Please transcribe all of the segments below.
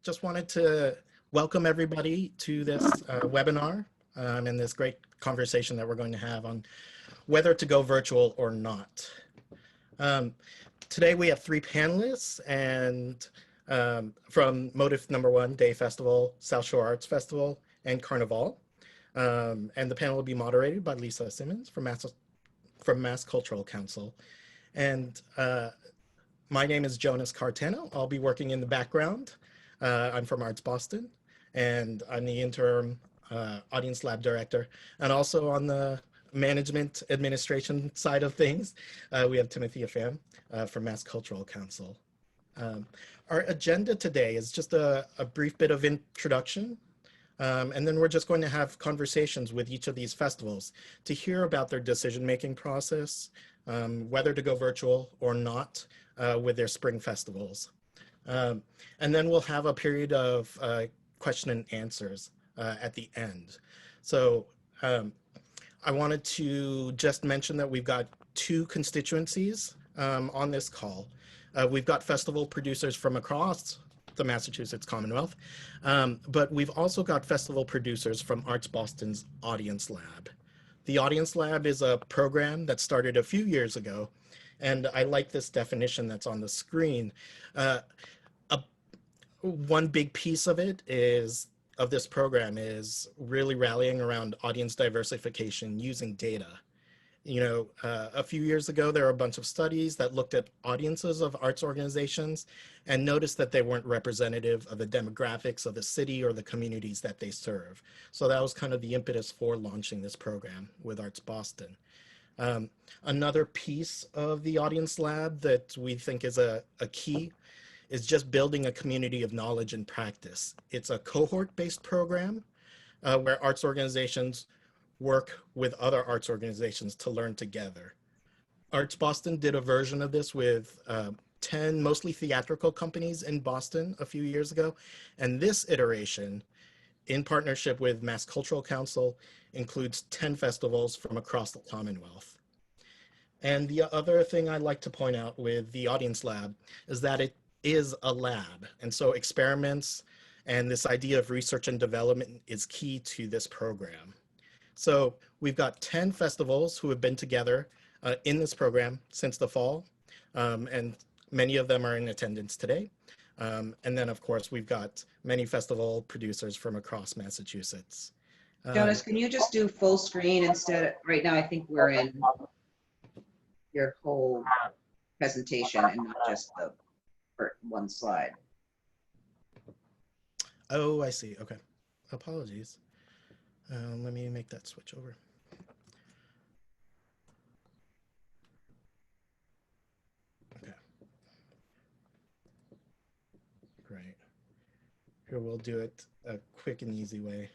Just wanted to welcome everybody to this webinar and this great conversation that we're going to have on whether to go virtual or not. Today we have three panelists and from Motif No. Day Festival, South Shore Arts Festival, and Carnaval. And the panel will be moderated by Lisa Simmons from Mass Cultural Council. And my name is Jonas Cartano. I'll be working in the background. I'm from ArtsBoston, and I'm the interim Audience Lab Director. And also on the management administration side of things, we have Timothy Afam from Mass Cultural Council. Our agenda today is just a brief bit of introduction, and then we're just going to have conversations with each of these festivals to hear about their decision-making process, whether to go virtual or not with their spring festivals. And then we'll have a period of question and answers at the end. So I wanted to just mention that we've got two constituencies on this call. We've got festival producers from across the Massachusetts Commonwealth, but we've also got festival producers from ArtsBoston's Audience Lab. The Audience Lab is a program that started a few years ago, and I like this definition that's on the screen. One big piece of this program is really rallying around audience diversification using data. You know, a few years ago, there were a bunch of studies that looked at audiences of arts organizations and noticed that they weren't representative of the demographics of the city or the communities that they serve. So that was kind of the impetus for launching this program with ArtsBoston. Another piece of the Audience Lab that we think is a key is just building a community of knowledge and practice. It's a cohort-based program where arts organizations work with other arts organizations to learn together. ArtsBoston did a version of this with 10 mostly theatrical companies in Boston a few years ago. And this iteration, in partnership with Mass Cultural Council, includes 10 festivals from across the Commonwealth. And the other thing I'd like to point out with the Audience Lab is that it is a lab. And so experiments and this idea of research and development is key to this program. So we've got 10 festivals who have been together in this program since the fall, and many of them are in attendance today. And then, of course, we've got many festival producers from across Massachusetts. Jonas, can you just do full screen instead? Right now, I think we're in your whole presentation and not just the one slide. Oh, I see. Okay. Apologies. Let me make that switch over. Okay. Great. Here, we'll do it a quick and easy way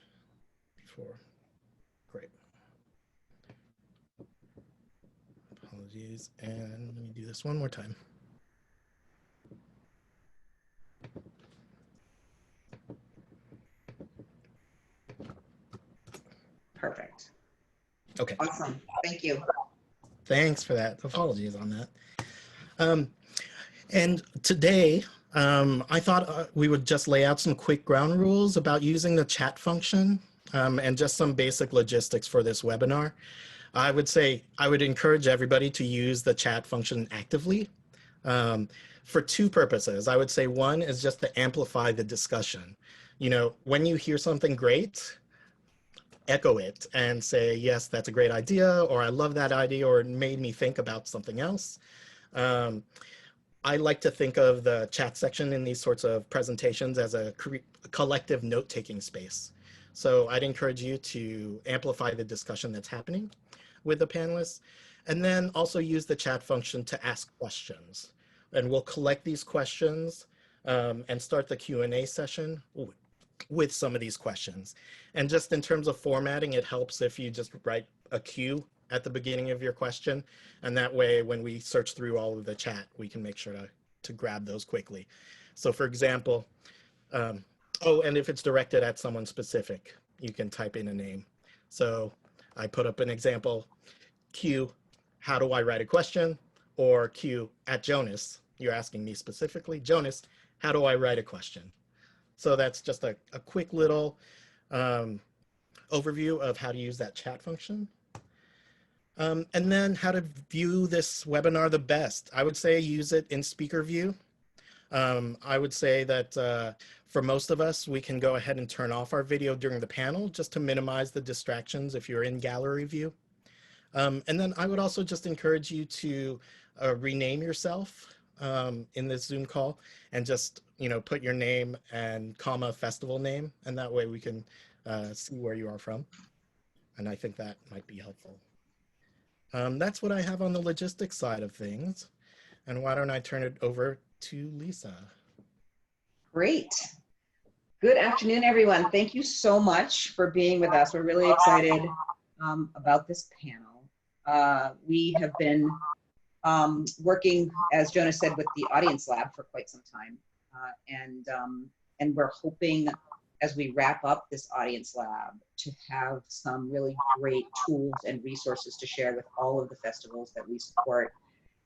before. Great. Apologies. And let me do this one more time. Perfect. Okay. Awesome. Thank you. Thanks for that. Apologies on that. And today, I thought we would just lay out some quick ground rules about using the chat function and just some basic logistics for this webinar. I would encourage everybody to use the chat function actively for two purposes. I would say one is just to amplify the discussion. You know, when you hear something great, echo it and say, yes, that's a great idea, or I love that idea, or it made me think about something else. I like to think of the chat section in these sorts of presentations as a collective note-taking space. So I'd encourage you to amplify the discussion that's happening with the panelists, and then also use the chat function to ask questions. And we'll collect these questions and start the Q&A session with some of these questions. And just in terms of formatting, it helps if you just write a Q at the beginning of your question. And that way, when we search through all of the chat, we can make sure to grab those quickly. So for example, oh, and if it's directed at someone specific, you can type in a name. So I put up an example, Q, how do I write a question? Or Q, at Jonas, you're asking me specifically, Jonas, how do I write a question? So that's just a quick little um, overview of how to use that chat function. And then how to view this webinar the best. I would say use it in speaker view. I would say that for most of us, we can go ahead and turn off our video during the panel just to minimize the distractions if you're in gallery view. And then I would also just encourage you to rename yourself in this Zoom call and just, put your name and comma festival name. And that way we can see where you are from. And I think that might be helpful. That's what I have on the logistics side of things. And why don't I turn it over to Lisa? Great. Good afternoon, everyone. Thank you so much for being with us. We're really excited about this panel. We have been working, as Jonah said, with the Audience Lab for quite some time. And we're hoping, as we wrap up this Audience Lab, to have some really great tools and resources to share with all of the festivals that we support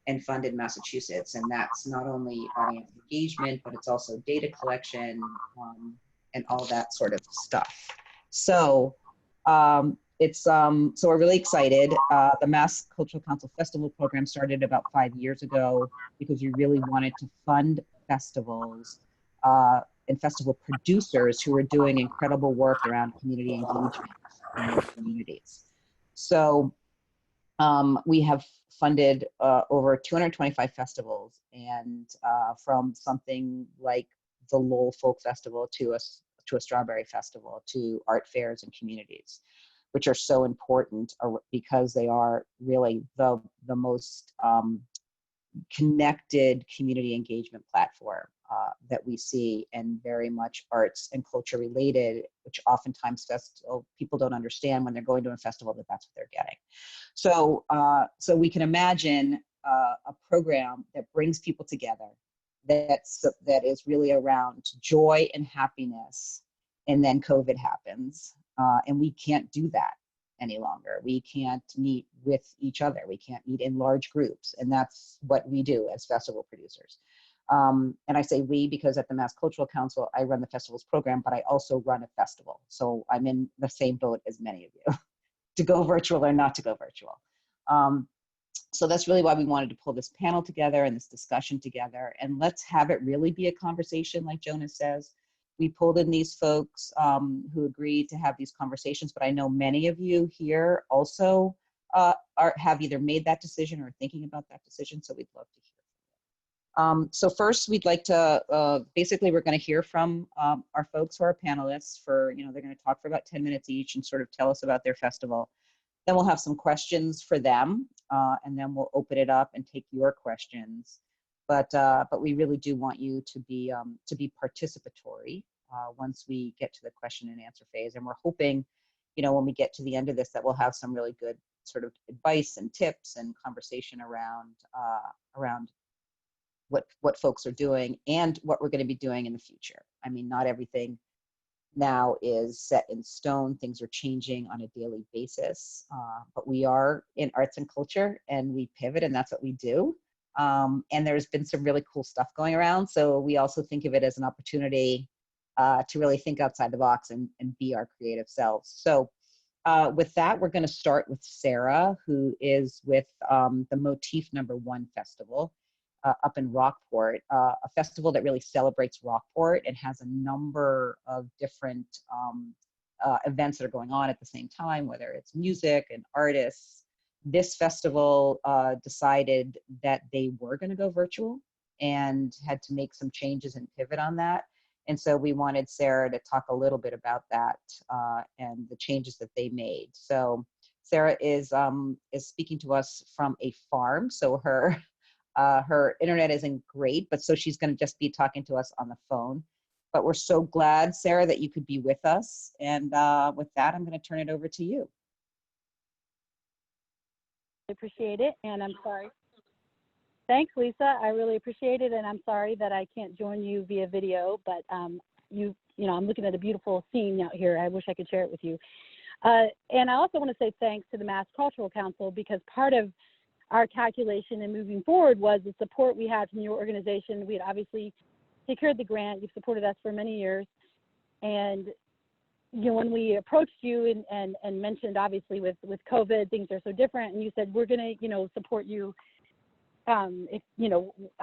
and fund in Massachusetts. And that's not only audience engagement, but it's also data collection and all that sort of stuff. So so we're really excited. The Mass Cultural Council Festival program started about 5 years ago because we really wanted to fund festivals and festival producers who are doing incredible work around community engagement in their communities. So we have funded over 225 festivals, and from something like the Lowell Folk Festival to a Strawberry Festival to art fairs and communities, which are so important because they are really the most connected community engagement platform that we see, and very much arts and culture related, which oftentimes people don't understand when they're going to a festival that that's what they're getting. So, so we can imagine a program that brings people together, that is really around joy and happiness, and then COVID happens, and we can't do that any longer. We can't meet with each other. We can't meet in large groups, and that's what we do as festival producers. And I say we because at the Mass Cultural Council, I run the festivals program, but I also run a festival. So I'm in the same boat as many of you, to go virtual or not to go virtual. So that's really why we wanted to pull this panel together and this discussion together, and let's have it really be a conversation, like Jonas says. We pulled in these folks who agreed to have these conversations, but I know many of you here also have either made that decision or are thinking about that decision, so we'd love to hear. So first, we'd like to, basically, we're going to hear from our folks who are panelists for, they're going to talk for about 10 minutes each and sort of tell us about their festival. Then we'll have some questions for them, and then we'll open it up and take your questions. But we really do want you to be participatory once we get to the question and answer phase. And we're hoping, when we get to the end of this, that we'll have some really good sort of advice and tips and conversation around what folks are doing and what we're going to be doing in the future. I mean, not everything now is set in stone. Things are changing on a daily basis, but we are in arts and culture, and we pivot, and that's what we do. And there's been some really cool stuff going around. So we also think of it as an opportunity to really think outside the box and be our creative selves. So with that, we're going to start with Sarah, who is with the Motif No. 1 Festival. Up in Rockport, a festival that really celebrates Rockport and has a number of different events that are going on at the same time, whether it's music and artists. This festival decided that they were going to go virtual and had to make some changes and pivot on that. And so we wanted Sarah to talk a little bit about that and the changes that they made. So Sarah is speaking to us from a farm, so her internet isn't great, but so she's going to just be talking to us on the phone. But we're so glad, Sarah, that you could be with us. And with that, I'm going to turn it over to you. I appreciate it, and I'm sorry. Thanks, Lisa. I really appreciate it, and I'm sorry that I can't join you via video, but I'm looking at a beautiful scene out here. I wish I could share it with you. And I also want to say thanks to the Mass Cultural Council, because part of our calculation and moving forward was the support we had from your organization. We had obviously secured the grant. You've supported us for many years. And when we approached you and mentioned, obviously with COVID, things are so different, and you said, we're going to, support you if,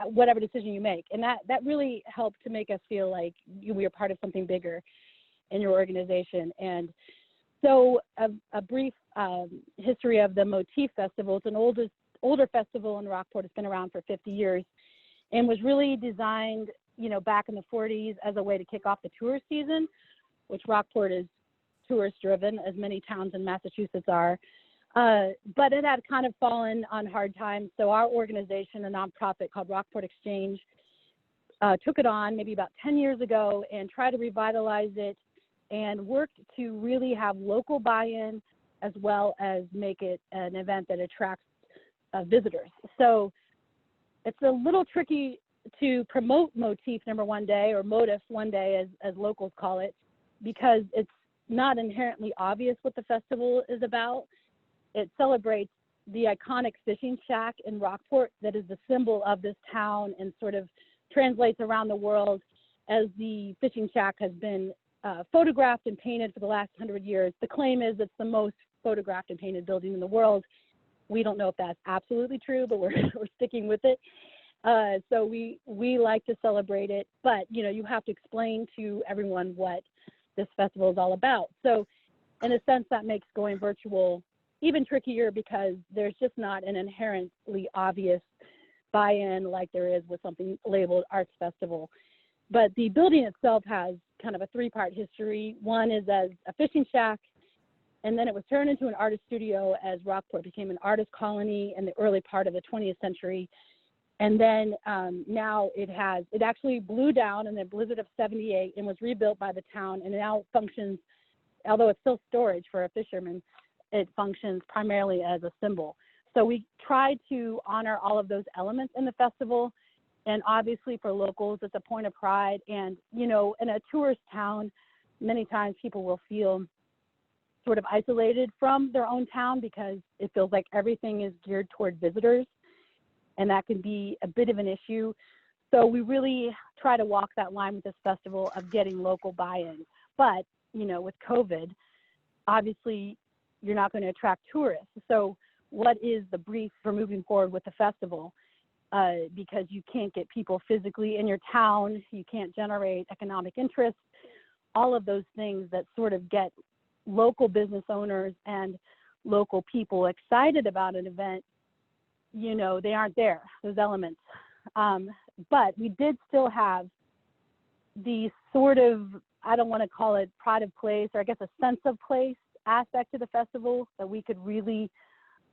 whatever decision you make. And that really helped to make us feel like we are part of something bigger in your organization. And so a brief history of the Motif Festival. It's an older festival in Rockport. It's been around for 50 years and was really designed, back in the 40s as a way to kick off the tourist season, which Rockport is tourist driven, as many towns in Massachusetts are. But it had kind of fallen on hard times. So our organization, a nonprofit called Rockport Exchange, took it on maybe about 10 years ago and tried to revitalize it and worked to really have local buy-in as well as make it an event that attracts visitors. So it's a little tricky to promote Motif number one day, or Motif one day as locals call it, because it's not inherently obvious what the festival is about. It celebrates the iconic fishing shack in Rockport that is the symbol of this town and sort of translates around the world, as the fishing shack has been photographed and painted for the last 100 years. The claim is it's the most photographed and painted building in the world. We don't know if that's absolutely true, but we're sticking with it. So we like to celebrate it, but you have to explain to everyone what this festival is all about. So in a sense, that makes going virtual even trickier, because there's just not an inherently obvious buy-in like there is with something labeled Arts Festival. But the building itself has kind of a three-part history. One is as a fishing shack, and then it was turned into an artist studio as Rockport became an artist colony in the early part of the 20th century. And then now it actually blew down in the blizzard of 78 and was rebuilt by the town, and now functions, although it's still storage for a fisherman, it functions primarily as a symbol. So we try to honor all of those elements in the festival. And obviously for locals, it's a point of pride. And, in a tourist town, many times people will feel sort of isolated from their own town because it feels like everything is geared toward visitors. And that can be a bit of an issue. So we really try to walk that line with this festival of getting local buy-in. But, with COVID, obviously you're not going to attract tourists. So what is the brief for moving forward with the festival? Because you can't get people physically in your town, you can't generate economic interest, all of those things that sort of get local business owners and local people excited about an event, they aren't there, those elements. But we did still have the sort of, I don't want to call it pride of place, or I guess a sense of place aspect to the festival that we could really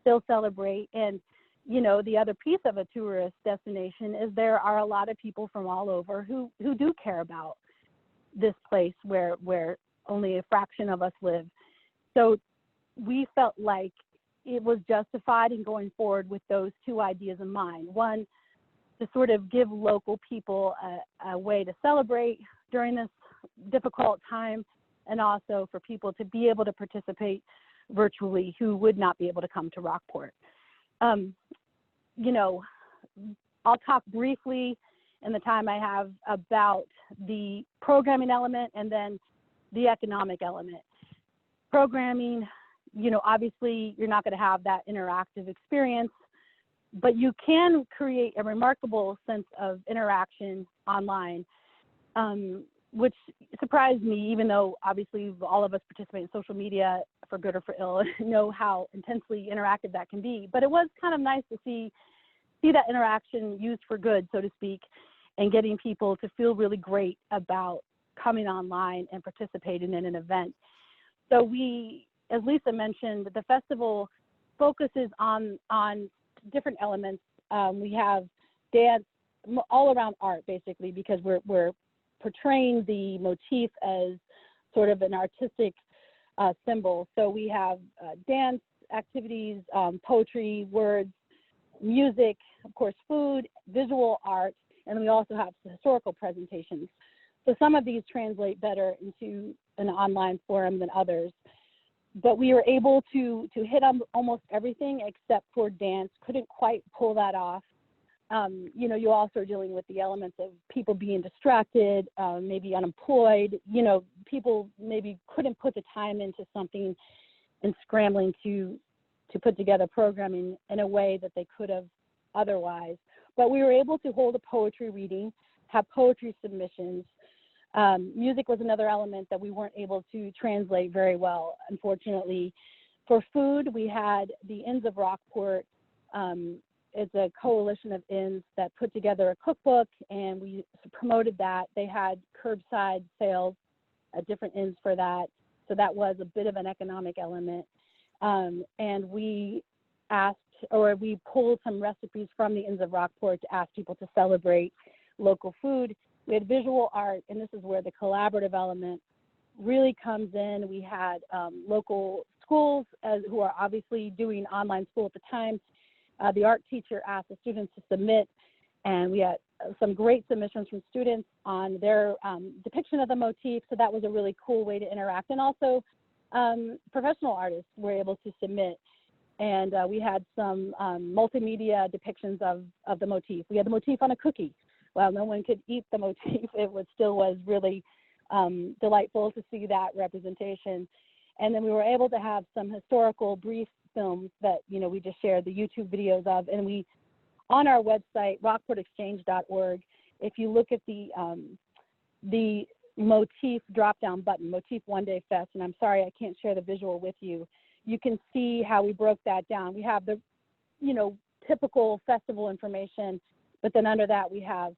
still celebrate. And the other piece of a tourist destination is there are a lot of people from all over who do care about this place where only a fraction of us live. So we felt like it was justified in going forward with those two ideas in mind. One, to sort of give local people a way to celebrate during this difficult time, and also for people to be able to participate virtually who would not be able to come to Rockport. I'll talk briefly in the time I have about the programming element and then the economic element. Programming, obviously you're not going to have that interactive experience, but you can create a remarkable sense of interaction online, which surprised me, even though obviously all of us participate in social media for good or for ill, know how intensely interactive that can be. But it was kind of nice to see that interaction used for good, so to speak, and getting people to feel really great about coming online and participating in an event. So we, as Lisa mentioned, the festival focuses on different elements. We have dance, all around art, basically, because we're portraying the motif as sort of an artistic symbol. So we have dance activities, poetry, words, music, of course, food, visual art, and we also have historical presentations. So some of these translate better into an online forum than others. But we were able to hit on almost everything except for dance. Couldn't quite pull that off you know, you also are dealing with the elements of people being distracted, maybe unemployed, you know, people maybe couldn't put the time into something and scrambling to put together programming in a way that they could have otherwise. But we were able to hold a poetry reading, have poetry submissions. Music was another element that we weren't able to translate very well, unfortunately. For food, we had the Inns of Rockport. It's a coalition of inns that put together a cookbook, and we promoted that. They had curbside sales at different inns for that. So that was a bit of an economic element. And we asked, or we pulled some recipes from the Inns of Rockport to ask people to celebrate local food. We had visual art, and this is where the collaborative element really comes in. We had local schools who are obviously doing online school at the time. The art teacher asked the students to submit, and we had some great submissions from students on their depiction of the motif, so that was a really cool way to interact. And also professional artists were able to submit, and we had some multimedia depictions of the motif. We had the motif on a cookie. While no one could eat the motif, it still was really delightful to see that representation. And then we were able to have some historical brief films that, you know, we just shared the YouTube videos of, and we, on our website, rockportexchange.org, if you look at the motif drop-down button, Motif One Day Fest, and I'm sorry I can't share the visual with you, you can see how we broke that down. We have the, you know, typical festival information, but then under that we have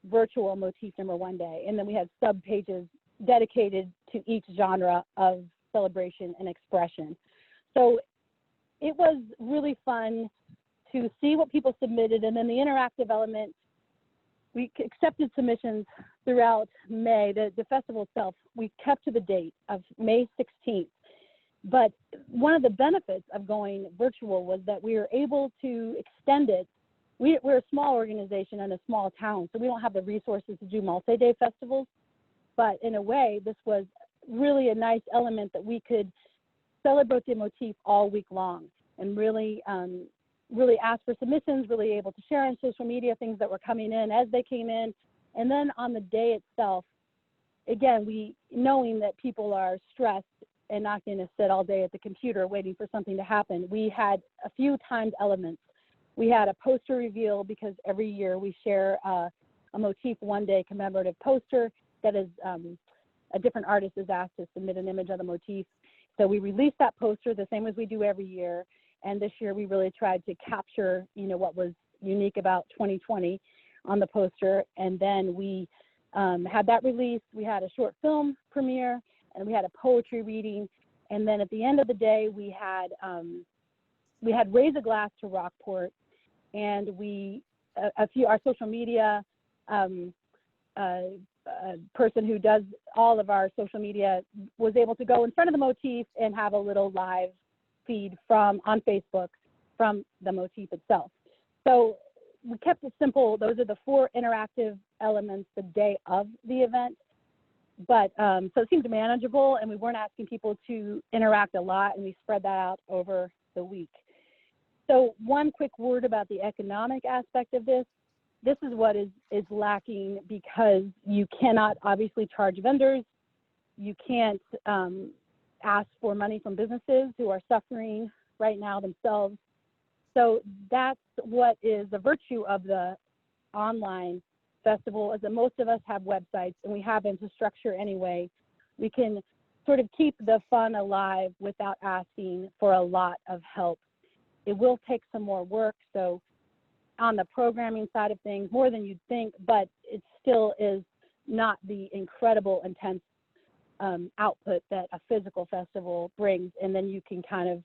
virtual motif number one day, and then we have sub-pages dedicated to each genre of celebration and expression. So it was really fun to see what people submitted, and then the interactive element, we accepted submissions throughout May. The festival itself, we kept to the date of May 16th. But one of the benefits of going virtual was that we were able to extend it. We're a small organization in a small town, so we don't have the resources to do multi-day festivals. But in a way, this was really a nice element that we could celebrate the motif all week long and really really ask for submissions, really able to share on social media things that were coming in as they came in. And then on the day itself, again, knowing that people are stressed and not going to sit all day at the computer waiting for something to happen, we had a few timed elements. We had a poster reveal because every year we share a Motif One Day commemorative poster that is a different artist is asked to submit an image of the motif. So we released that poster the same as we do every year. And this year we really tried to capture, you know, what was unique about 2020 on the poster. And then we had that released. We had a short film premiere, and we had a poetry reading. And then at the end of the day, we had Raise a Glass to Rockport, and our social media person who does all of our social media was able to go in front of the motif and have a little live feed on Facebook from the motif itself. So we kept it simple. Those are the 4 interactive elements the day of the event. But so it seemed manageable, and we weren't asking people to interact a lot, and we spread that out over the week. So one quick word about the economic aspect of this. This is what is lacking, because you cannot obviously charge vendors. You can't ask for money from businesses who are suffering right now themselves. So that's what is the virtue of the online festival, is that most of us have websites and we have infrastructure anyway. We can sort of keep the fun alive without asking for a lot of help. It will take some more work, so on the programming side of things, more than you'd think, but it still is not the incredible intense output that a physical festival brings. And then you can kind of,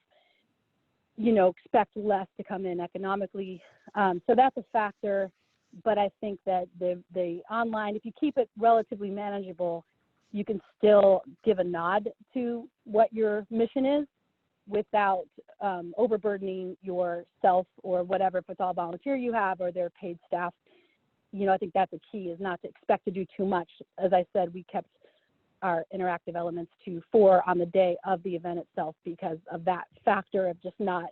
you know, expect less to come in economically. So that's a factor, but I think that the online, if you keep it relatively manageable, you can still give a nod to what your mission is without overburdening yourself or whatever, if it's all volunteer you have or their paid staff. You know, I think that's a key, is not to expect to do too much. As I said, we kept our interactive elements to 4 on the day of the event itself because of that factor of just not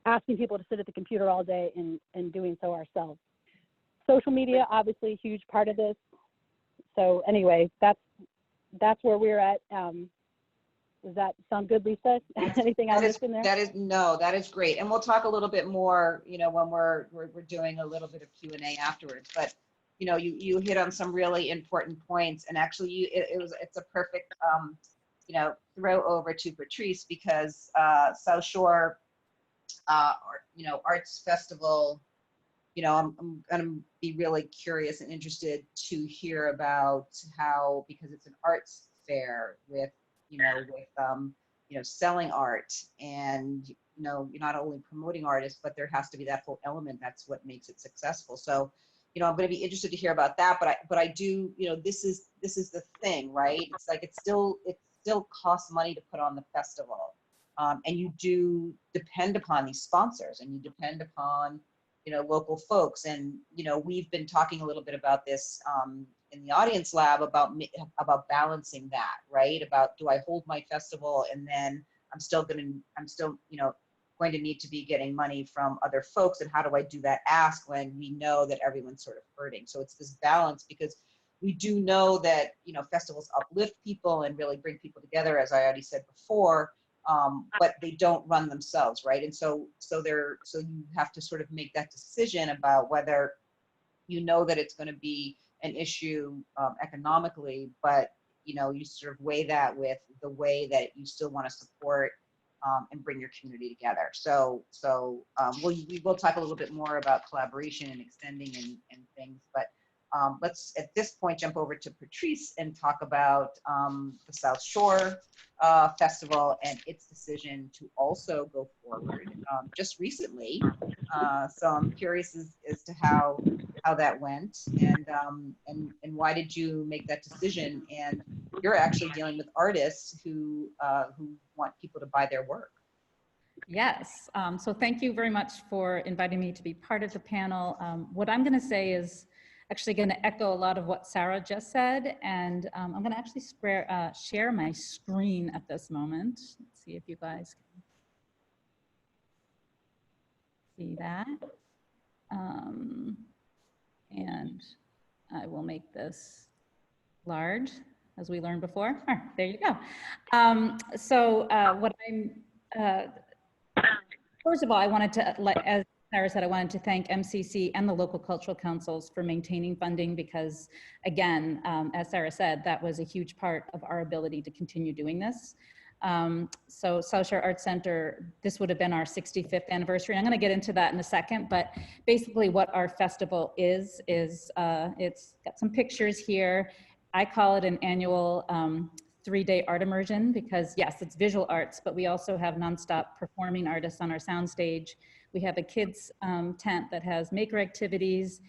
asking people to sit at the computer all day and doing so ourselves. social media, obviously a huge part of this. So anyway, that's where we're at. Does that sound good, Lisa? Anything I missed in there? That is great. And we'll talk a little bit more, you know, when we're doing a little bit of Q&A afterwards. But, you know, you hit on some really important points, and actually it's a perfect, you know, throw over to Patrice, because South Shore, you know, Arts Festival, you know, I'm going to be really curious and interested to hear about how, because it's an arts fair with, you know, selling art, and, you know, you're not only promoting artists, but there has to be that whole element. That's what makes it successful. So, you know, I'm going to be interested to hear about that. But I do, you know, this is the thing, right? It's like, it still costs money to put on the festival. And you do depend upon these sponsors, and you depend upon, you know, local folks. And, you know, we've been talking a little bit about this in the audience lab about balancing that, right? About, do I hold my festival, and then I'm still, you know, going to need to be getting money from other folks, and how do I do that ask when we know that everyone's sort of hurting? So it's this balance, because we do know that, you know, festivals uplift people and really bring people together, as I already said before, but they don't run themselves, right? And so you have to sort of make that decision about whether you know that it's going to be an issue economically, but, you know, you sort of weigh that with the way that you still want to support and bring your community together. So we will talk a little bit more about collaboration and extending and things, but let's at this point jump over to Patrice and talk about the South Shore Festival and its decision to also go forward just recently. So I'm curious as to how that went, and why did you make that decision? And you're actually dealing with artists who want people to buy their work. Yes, so thank you very much for inviting me to be part of the panel. What I'm going to say is actually going to echo a lot of what Sarah just said, and I'm going to actually share my screen at this moment. Let's see if you guys can see that. And I will make this large, as we learned before. Oh, there you go. First of all, I wanted to, as Sarah said, I wanted to thank MCC and the local cultural councils for maintaining funding, because again, as Sarah said, that was a huge part of our ability to continue doing this. So Sasha Art Center, this would have been our 65th anniversary. I'm going to get into that in a second, but basically what our festival is it's got some pictures here. I call it an annual 3-day art immersion, because yes, it's visual arts, but we also have nonstop performing artists on our soundstage. We have a kids tent that has maker activities.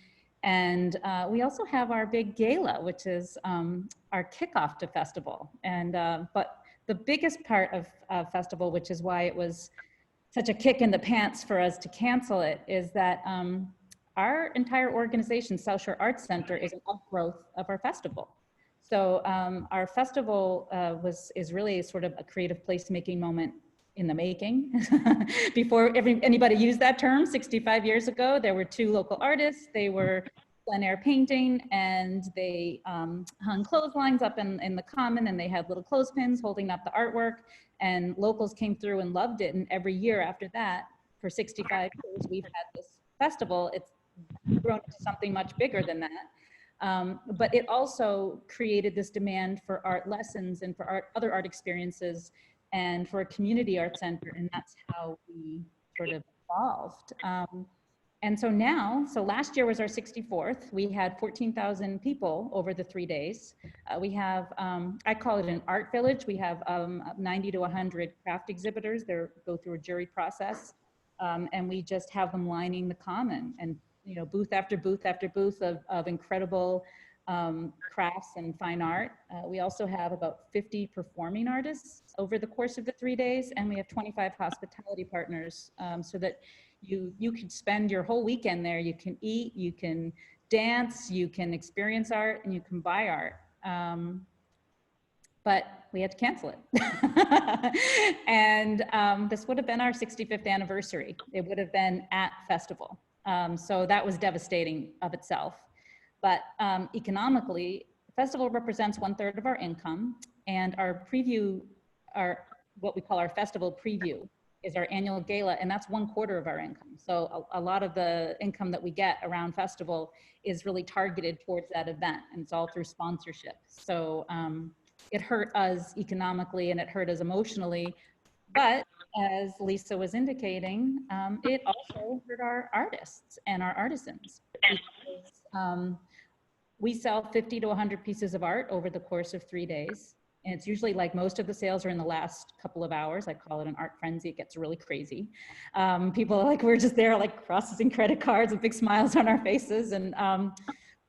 And we also have our big gala, which is our kickoff to festival. And, but the biggest part of festival, which is why it was such a kick in the pants for us to cancel it, is that our entire organization, South Shore Art Center, is an outgrowth of our festival. So our festival is really sort of a creative placemaking moment in the making. Before anybody used that term 65 years ago, there were 2 local artists. They were plein air painting, and they hung clotheslines up in the common, and they had little clothespins holding up the artwork, and locals came through and loved it. And every year after that, for 65 years, we've had this festival. It's grown into something much bigger than that. But it also created this demand for art lessons and for other art experiences, and for a community art center, and that's how we sort of evolved. And so now, so last year was our 64th. We had 14,000 people over the 3 days. We have, I call it an art village. We have 90 to 100 craft exhibitors. They go through a jury process, and we just have them lining the common, and you know, booth after booth after booth of incredible crafts and fine art. We also have about 50 performing artists over the course of the 3 days, and we have 25 hospitality partners, so that you can spend your whole weekend there. You can eat, you can dance, you can experience art, and you can buy art. But we had to cancel it. And this would have been our 65th anniversary. It would have been at festival. So that was devastating of itself. But economically, the festival represents 1/3 of our income, and our preview, what we call our festival preview, is our annual gala, and that's 1/4 of our income. So a lot of the income that we get around festival is really targeted towards that event, and it's all through sponsorship. So it hurt us economically and it hurt us emotionally, but as Lisa was indicating, it also hurt our artists and our artisans. Because, we sell 50 to 100 pieces of art over the course of 3 days. And it's usually like most of the sales are in the last couple of hours. I call it an art frenzy. It gets really crazy. People are like, we're just there like processing credit cards with big smiles on our faces. And,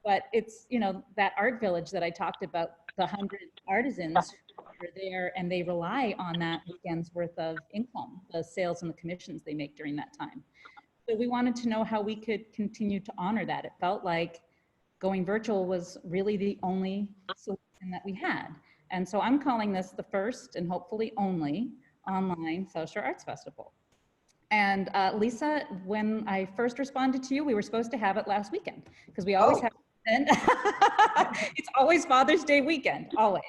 but it's, you know, that art village that I talked about, the 100 artisans are there and they rely on that weekend's worth of income, the sales and the commissions they make during that time. So we wanted to know how we could continue to honor that. It felt like going virtual was really the only solution that we had. And so I'm calling this the first and hopefully only online social arts festival. And Lisa, when I first responded to you, we were supposed to have it last weekend because we always have it. It's always Father's Day weekend, always.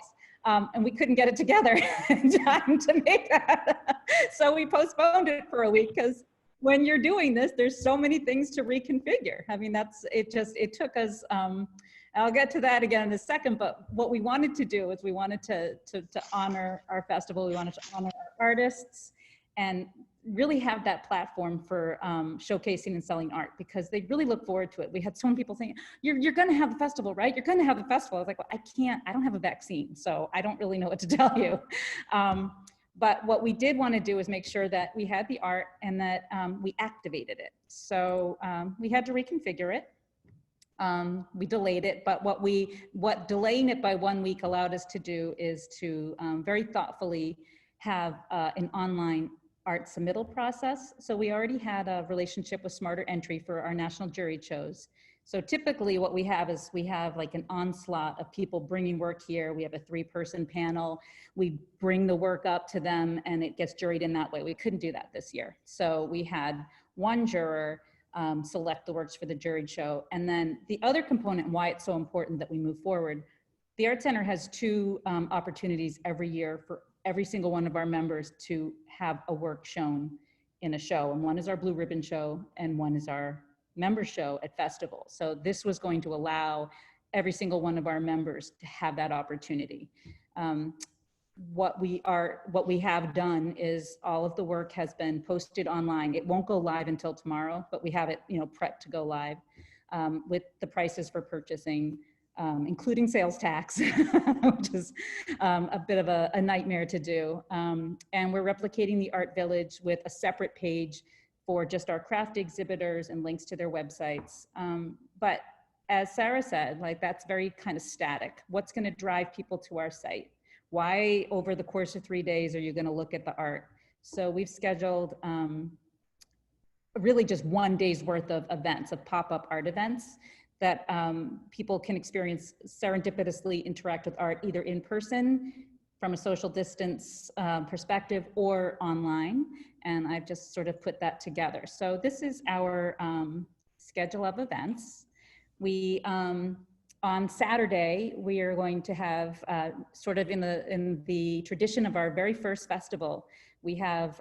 And we couldn't get it together in time to make that. So we postponed it for a week because when you're doing this, there's so many things to reconfigure. I mean, it took us, I'll get to that again in a second, but what we wanted to do is we wanted to honor our festival. We wanted to honor our artists and really have that platform for showcasing and selling art because they really look forward to it. We had so many people saying, you're gonna have the festival, right? You're gonna have the festival. I was like, well, I don't have a vaccine, so I don't really know what to tell you. But what we did want to do is make sure that we had the art and that we activated it. So we had to reconfigure it. We delayed it, but what delaying it by 1 week allowed us to do is to very thoughtfully have an online art submittal process. So we already had a relationship with Smarter Entry for our national jury shows. So typically what we have is we have like an onslaught of people bringing work here. We have a 3-person panel. We bring the work up to them and it gets juried in that way. We couldn't do that this year. So we had one juror select the works for the juried show. And then the other component, why it's so important that we move forward, the Art Center has 2 opportunities every year for every single one of our members to have a work shown in a show. And one is our Blue Ribbon Show and one is our member show at festival. So this was going to allow every single one of our members to have that opportunity. What we have done is all of the work has been posted online. It won't go live until tomorrow, but we have it, you know, prepped to go live with the prices for purchasing, including sales tax, which is a bit of a nightmare to do. And we're replicating the Art Village with a separate page for just our craft exhibitors and links to their websites. But as Sarah said, like that's very kind of static. What's gonna drive people to our site? Why over the course of 3 days are you gonna look at the art? So we've scheduled really just 1 day's worth of events, of pop-up art events that people can experience serendipitously interact with art either in person, from a social distance perspective, or online. And I've just sort of put that together. So this is our schedule of events. We, on Saturday, we are going to have sort of in the tradition of our very first festival, we have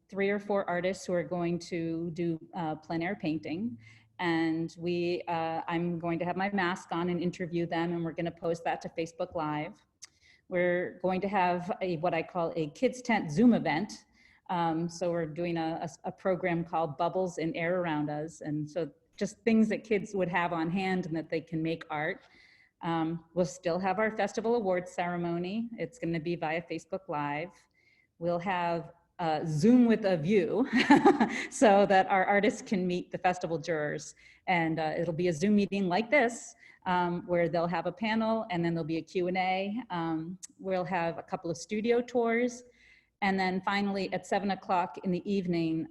3 or 4 artists who are going to do plein air painting. And I'm going to have my mask on and interview them, and we're going to post that to Facebook Live. We're going to have what I call a kids tent Zoom event. So we're doing a program called Bubbles in Air Around Us. And so just things that kids would have on hand and that they can make art. We'll still have our festival awards ceremony. It's going to be via Facebook Live. We'll have Zoom with a view so that our artists can meet the festival jurors. And it'll be a Zoom meeting like this, where they'll have a panel and then there'll be a Q&A. We'll have a couple of studio tours. And then finally at 7 o'clock in the evening,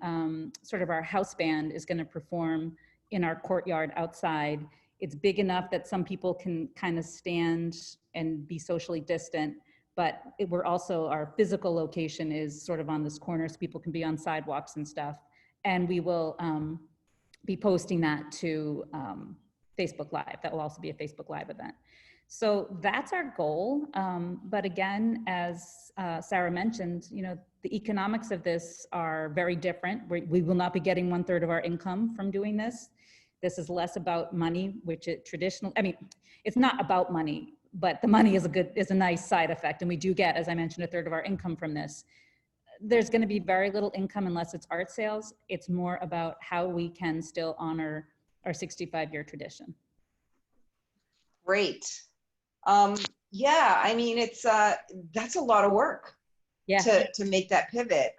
sort of our house band is gonna perform in our courtyard outside. It's big enough that some people can kind of stand and be socially distant, but we're also, our physical location is sort of on this corner so people can be on sidewalks and stuff. And we will be posting that to Facebook Live. That will also be a Facebook Live event. So that's our goal. But again, as Sarah mentioned, you know, the economics of this are very different. We will not be getting 1/3 of our income from doing this. This is less about money, which it traditionally, I mean, it's not about money, but the money is a nice side effect. And we do get, as I mentioned, 1/3 of our income from this. There's going to be very little income unless it's art sales. It's more about how we can still honor our 65-year tradition. Great. Yeah, I mean, it's that's a lot of work to make that pivot.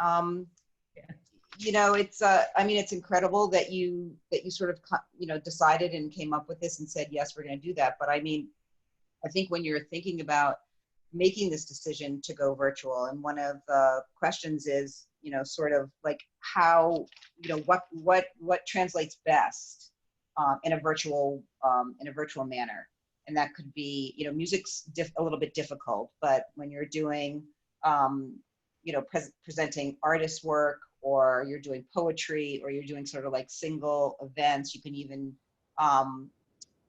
You know, it's I mean, it's incredible that you sort of, you know, decided and came up with this and said, yes, we're going to do that. But I mean, I think when you're thinking about making this decision to go virtual, and one of the questions is, you know, sort of like how, you know, what translates best in a virtual manner. And that could be, you know, music's a little bit difficult, but when you're doing, you know, presenting artist work, or you're doing poetry, or you're doing sort of like single events, you can even,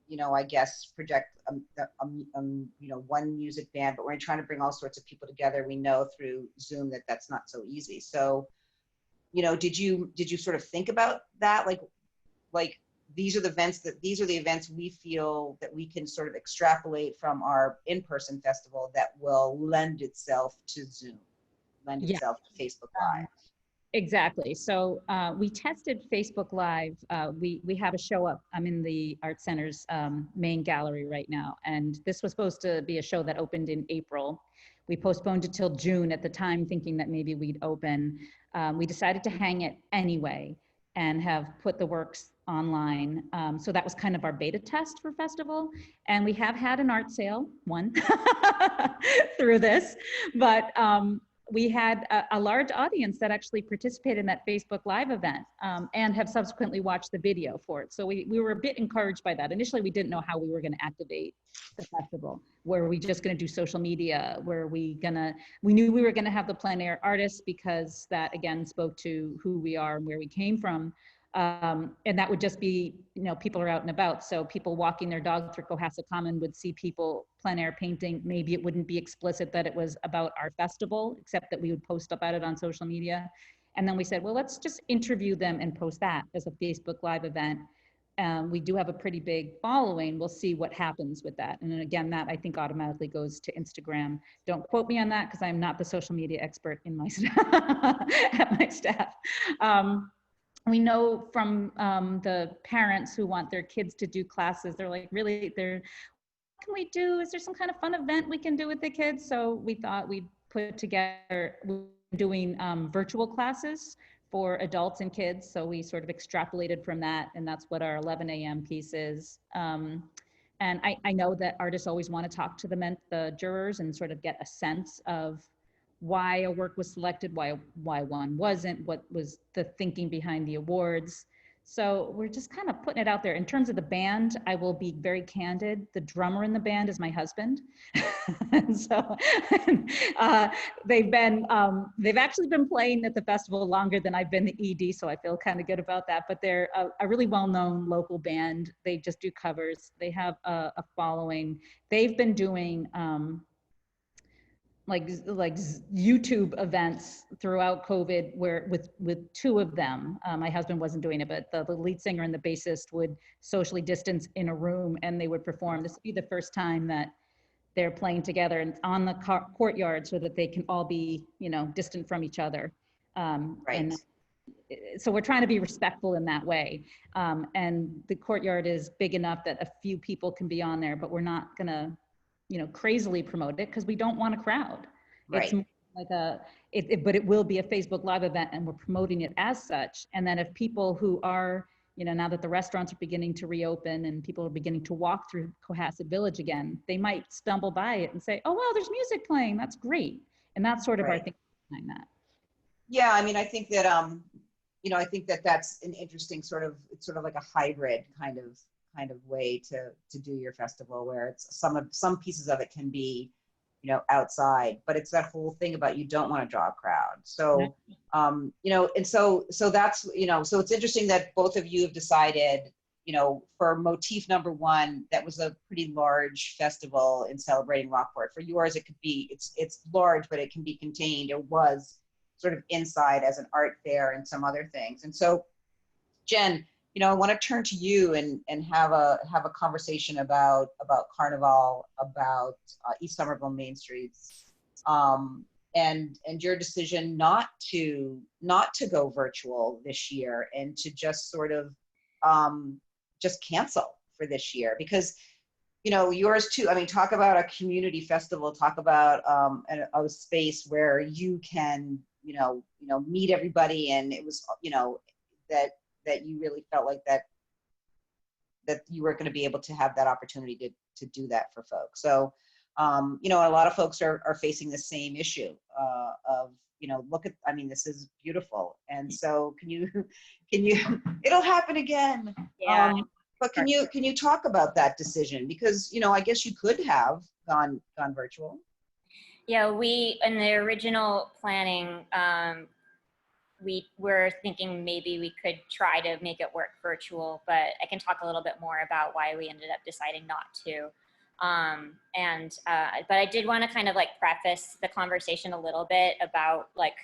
you know, I guess project, you know, one music band, but we're trying to bring all sorts of people together. We know through Zoom that that's not so easy. So, you know, did you sort of think about that? Like these are the events we feel that we can sort of extrapolate from our in-person festival that will lend itself to Zoom, lend itself to Facebook Live. Exactly. So we tested Facebook Live. We have a show up. I'm in the Art Center's main gallery right now. And this was supposed to be a show that opened in April. We postponed it till June at the time, thinking that maybe we'd open. We decided to hang it anyway and have put the works online. So that was kind of our beta test for festival. And we have had an art sale, one, through this. But we had a large audience that actually participated in that Facebook Live event and have subsequently watched the video for it. So we were a bit encouraged by that. Initially, we didn't know how we were going to activate the festival. Were we just going to do social media? We knew we were going to have the plein air artists because that, again, spoke to who we are and where we came from. And that would just be, you know, people are out and about. So people walking their dog through Cohasset Common would see people plein air painting. Maybe it wouldn't be explicit that it was about our festival, except that we would post about it on social media. And then we said, well, let's just interview them and post that as a Facebook Live event. We do have a pretty big following. We'll see what happens with that. And then again, that I think automatically goes to Instagram. Don't quote me on that because I'm not the social media expert in my at my staff. We know from the parents who want their kids to do classes, they're like, really, what can we do? Is there some kind of fun event we can do with the kids? So we thought we'd put together doing virtual classes for adults and kids. So we sort of extrapolated from that, and that's what our 11 a.m. piece is. And I know that artists always want to talk to the jurors and sort of get a sense of why a work was selected, why one wasn't, what was the thinking behind the awards. So we're just kind of putting it out there. In terms of the band, I will be very candid. The drummer in the band is my husband. And so they've actually been playing at the festival longer than I've been the ED, so I feel kind of good about that. But they're a really well-known local band. They just do covers. They have a following. They've been doing like YouTube events throughout COVID where with two of them, my husband wasn't doing it, but the lead singer and the bassist would socially distance in a room and they would perform. This would be the first time that they're playing together and on the courtyard so that they can all be, you know, distant from each other. Right. And so we're trying to be respectful in that way. And the courtyard is big enough that a few people can be on there, but we're not gonna, you know, crazily promote it because we don't want a crowd. Right. It's like but it will be a Facebook Live event and we're promoting it as such. And then if people who are, you know, now that the restaurants are beginning to reopen and people are beginning to walk through Cohasset Village again, they might stumble by it and say, oh, wow, there's music playing. That's great. And that's sort of our thinking behind that. Yeah, I mean, I think that, you know, I think that that's an interesting sort of, it's sort of like a hybrid kind of way to do your festival where it's some pieces of it can be, you know, outside, but it's that whole thing about you don't want to draw a crowd. So, you know, and so that's, you know, so it's interesting that both of you have decided, you know, for Motif #1, that was a pretty large festival in celebrating Rockport. For yours, it could be, it's large, but it can be contained. It was sort of inside as an art fair and some other things. And so, Jen, you know, I want to turn to you and have a conversation about Carnival, about East Somerville Main Streets, and your decision not to go virtual this year and to just sort of just cancel for this year, because, you know, yours too. I mean, talk about a community festival. Talk about a space where you can, you know, meet everybody, and it was, you know, that you really felt like that you were going to be able to have that opportunity to do that for folks. So, you know, a lot of folks are facing the same issue of, you know, look at, I mean, this is beautiful. And so can you, it'll happen again. Yeah. But can you talk about that decision? Because, you know, I guess you could have gone virtual. Yeah, we, in the original planning, we were thinking maybe we could try to make it work virtual, but I can talk a little bit more about why we ended up deciding not to. But I did want to kind of like preface the conversation a little bit about like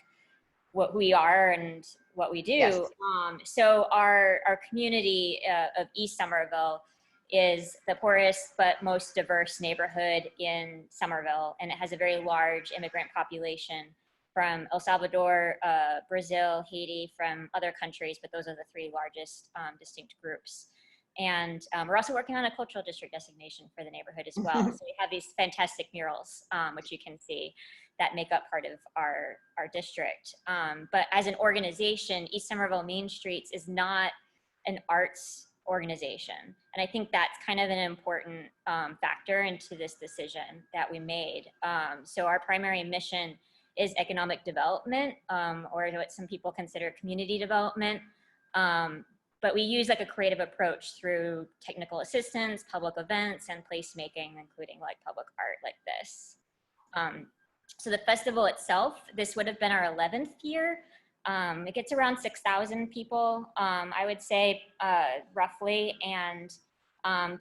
what we are and what we do. Yes. So our community of East Somerville is the poorest but most diverse neighborhood in Somerville, and it has a very large immigrant population from El Salvador, Brazil, Haiti, from other countries, but those are the three largest distinct groups. And we're also working on a cultural district designation for the neighborhood as well. So we have these fantastic murals, which you can see, that make up part of our district. But as an organization, East Somerville Main Streets is not an arts organization. And I think that's kind of an important factor into this decision that we made. So our primary mission is economic development, or what some people consider community development. But we use like a creative approach through technical assistance, public events, and placemaking, including like public art like this. So the festival itself, this would have been our 11th year. It gets around 6,000 people, I would say, roughly. And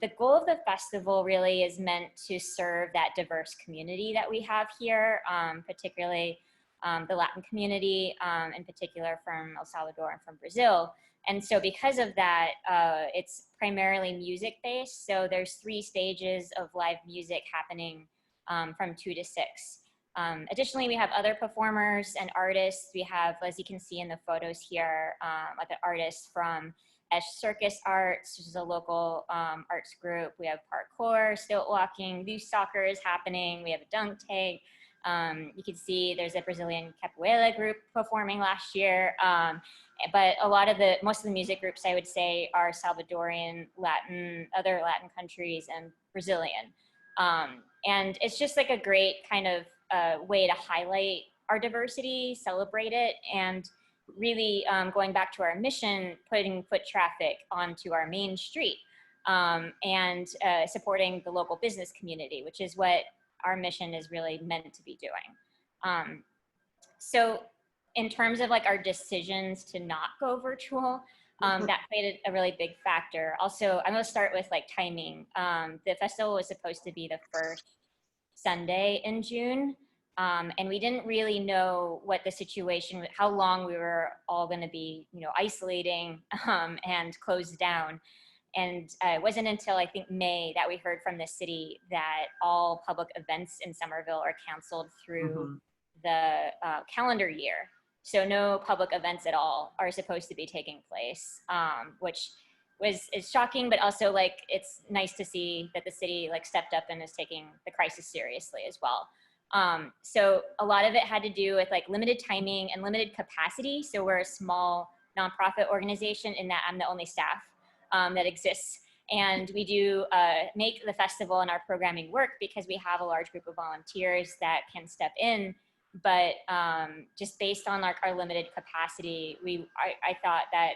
the goal of the festival really is meant to serve that diverse community that we have here, particularly the Latin community, in particular from El Salvador and from Brazil. And so because of that, it's primarily music-based. So there's 3 stages of live music happening from 2 to 6. Additionally, we have other performers and artists. We have, as you can see in the photos here, like an artist from Circus Arts, which is a local arts group. We have parkour, stilt walking, loose soccer is happening. We have a dunk tank. You can see there's a Brazilian capoeira group performing last year. But most of the music groups, I would say, are Salvadorian, Latin, other Latin countries, and Brazilian. And it's just like a great kind of way to highlight our diversity, celebrate it, and really going back to our mission, putting foot traffic onto our main street, and supporting the local business community, which is what our mission is really meant to be doing. So in terms of like our decisions to not go virtual, that played a really big factor. Also, I'm gonna start with like timing. The festival was supposed to be the first Sunday in June. And we didn't really know what the situation, how long we were all going to be, you know, isolating and closed down. And it wasn't until I think May that we heard from the city that all public events in Somerville are canceled through the calendar year. So no public events at all are supposed to be taking place, which is shocking, but also like it's nice to see that the city like stepped up and is taking the crisis seriously as well. So a lot of it had to do with like limited timing and limited capacity. So we're a small nonprofit organization in that I'm the only staff that exists. And we do make the festival and our programming work because we have a large group of volunteers that can step in. But just based on like our limited capacity, I thought that,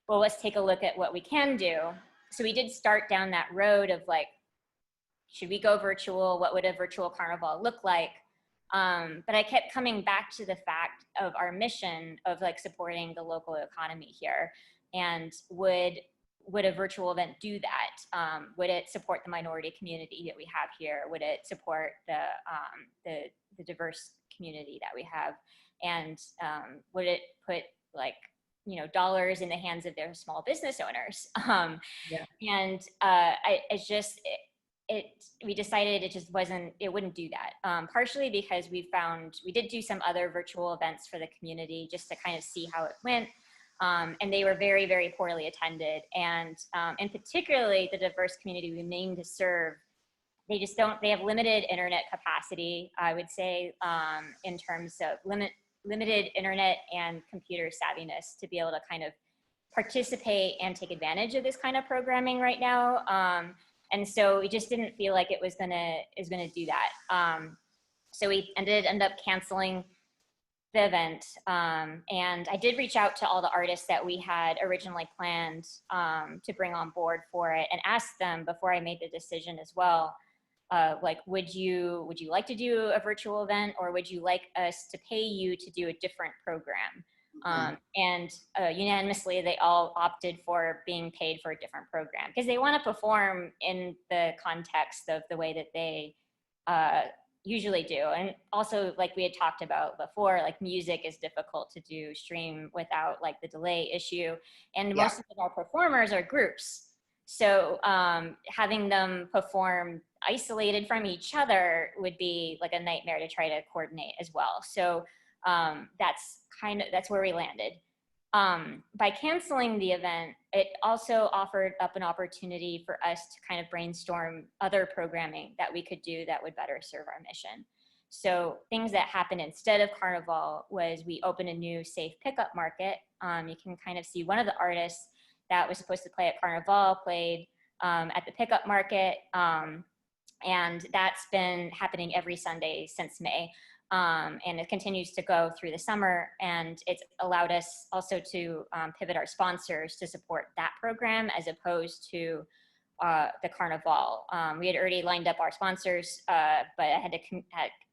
well, let's take a look at what we can do. So we did start down that road of like should we go virtual? What would a virtual carnival look like? But I kept coming back to the fact of our mission of like supporting the local economy here. And would a virtual event do that? Would it support the minority community that we have here? Would it support the diverse community that we have? And would it put like, you know, dollars in the hands of their small business owners? Yeah. And we decided it just wasn't, it wouldn't do that. Partially because we did do some other virtual events for the community just to kind of see how it went. And they were very, very poorly attended. And particularly the diverse community we aim to serve, they have limited internet capacity, I would say, in terms of limited internet and computer savviness to be able to kind of participate and take advantage of this kind of programming right now. And so we just didn't feel like it was gonna do that. So we ended up canceling the event. And I did reach out to all the artists that we had originally planned to bring on board for it, and asked them before I made the decision as well, like, would you like to do a virtual event, or would you like us to pay you to do a different program? And unanimously, they all opted for being paid for a different program because they want to perform in the context of the way that they usually do. And also, like we had talked about before, like music is difficult to do stream without like the delay issue. And most of our performers are groups. So having them perform isolated from each other would be like a nightmare to try to coordinate as well. So that's where we landed. By canceling the event, it also offered up an opportunity for us to kind of brainstorm other programming that we could do that would better serve our mission. So things that happened instead of Carnival was we opened a new safe pickup market. You can kind of see one of the artists that was supposed to play at Carnival played at the pickup market. And that's been happening every Sunday since May. And it continues to go through the summer, and it's allowed us also to pivot our sponsors to support that program as opposed to the Carnival. We had already lined up our sponsors, but I had to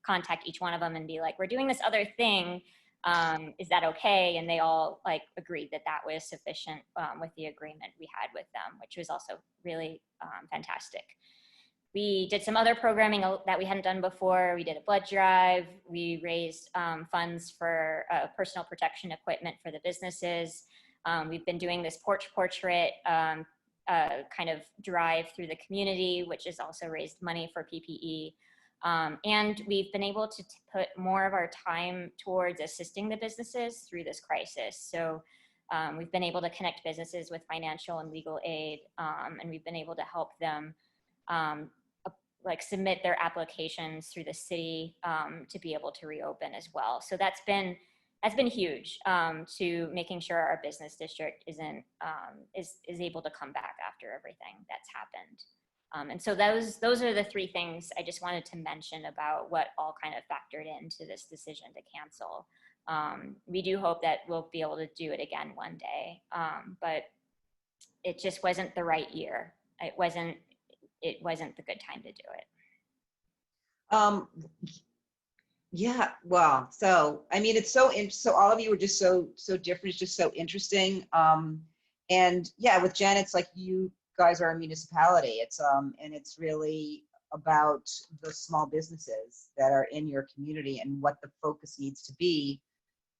contact each one of them and be like, we're doing this other thing. Is that okay? And they all like agreed that that was sufficient with the agreement we had with them, which was also really fantastic. We did some other programming that we hadn't done before. We did a blood drive. We raised funds for personal protection equipment for the businesses. We've been doing this porch portrait kind of drive through the community, which has also raised money for PPE. And we've been able to put more of our time towards assisting the businesses through this crisis. So we've been able to connect businesses with financial and legal aid, and we've been able to help them like submit their applications through the city to be able to reopen as well. So that's been huge to making sure our business district is able to come back after everything that's happened. And so those are the three things I just wanted to mention about what all kind of factored into this decision to cancel. We do hope that we'll be able to do it again one day, but it just wasn't the right year. It wasn't the good time to do it. Yeah, well, so I mean, it's so all of you are just so different. It's just so interesting. And yeah, with Jen, it's like you guys are a municipality. It's and it's really about the small businesses that are in your community and what the focus needs to be.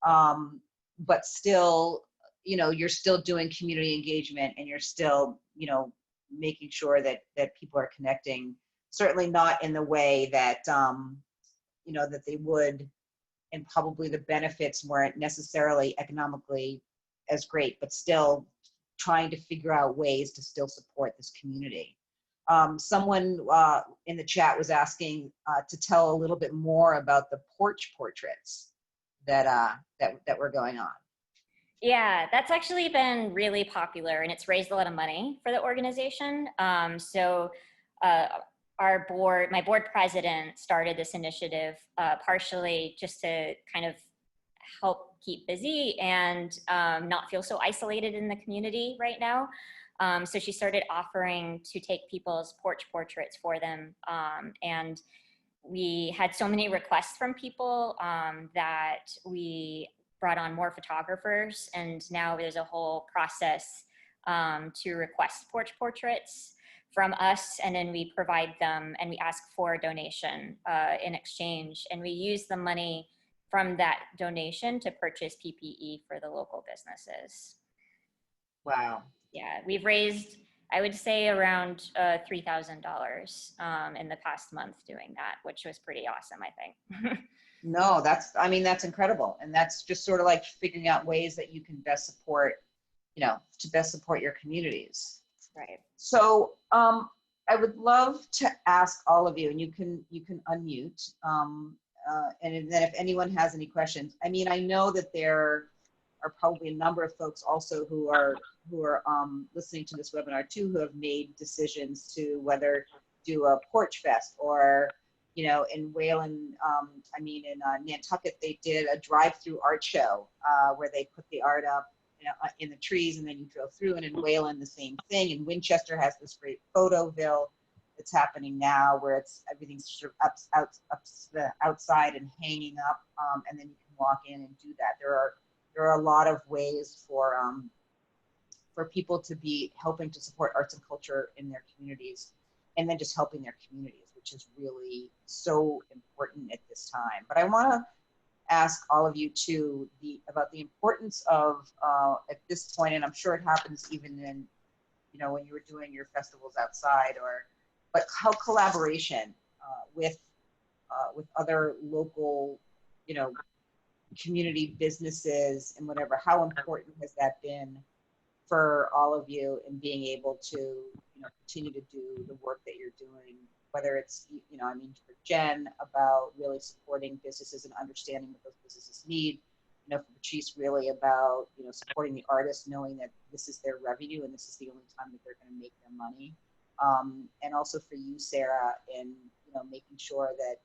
But still, you know, you're still doing community engagement, and you're still, you know, making sure that people are connecting, certainly not in the way that, you know, that they would, and probably the benefits weren't necessarily economically as great, but still trying to figure out ways to still support this community. Someone in the chat was asking to tell a little bit more about the porch portraits that were going on. Yeah, that's actually been really popular, and it's raised a lot of money for the organization. So my board president started this initiative partially just to kind of help keep busy and not feel so isolated in the community right now. So she started offering to take people's porch portraits for them. And we had so many requests from people that we brought on more photographers, and now there's a whole process to request porch portraits from us, and then we provide them and we ask for a donation in exchange, and we use the money from that donation to purchase PPE for the local businesses. Wow. Yeah, we've raised, I would say, around $3,000 in the past month doing that, which was pretty awesome, I think. No, that's incredible. And that's just sort of like figuring out ways that you can best support, to best support your communities. Right. So I would love to ask all of you, and you can unmute, and then if anyone has any questions. I mean, I know that there are probably a number of folks also who are listening to this webinar too, who have made decisions to whether do a porch fest or, in Wayland, in Nantucket, they did a drive-through art show where they put the art up in the trees, and then you drove through. And in Wayland, the same thing. And Winchester has this great photoville that's happening now, where everything's sort of outside and hanging up, and then you can walk in and do that. There are a lot of ways for people to be helping to support arts and culture in their communities, and then just helping their communities, which is really so important at this time. But I want to ask all of you too about the importance of at this point, and I'm sure it happens even in when you were doing your festivals outside, but how collaboration with other local community businesses and whatever, how important has that been for all of you in being able to continue to do the work that you're doing, whether it's for Jen about really supporting businesses and understanding what those businesses need, for Patrice really about supporting the artists, knowing that this is their revenue and this is the only time that they're going to make their money, and also for you, Sarah, in making sure that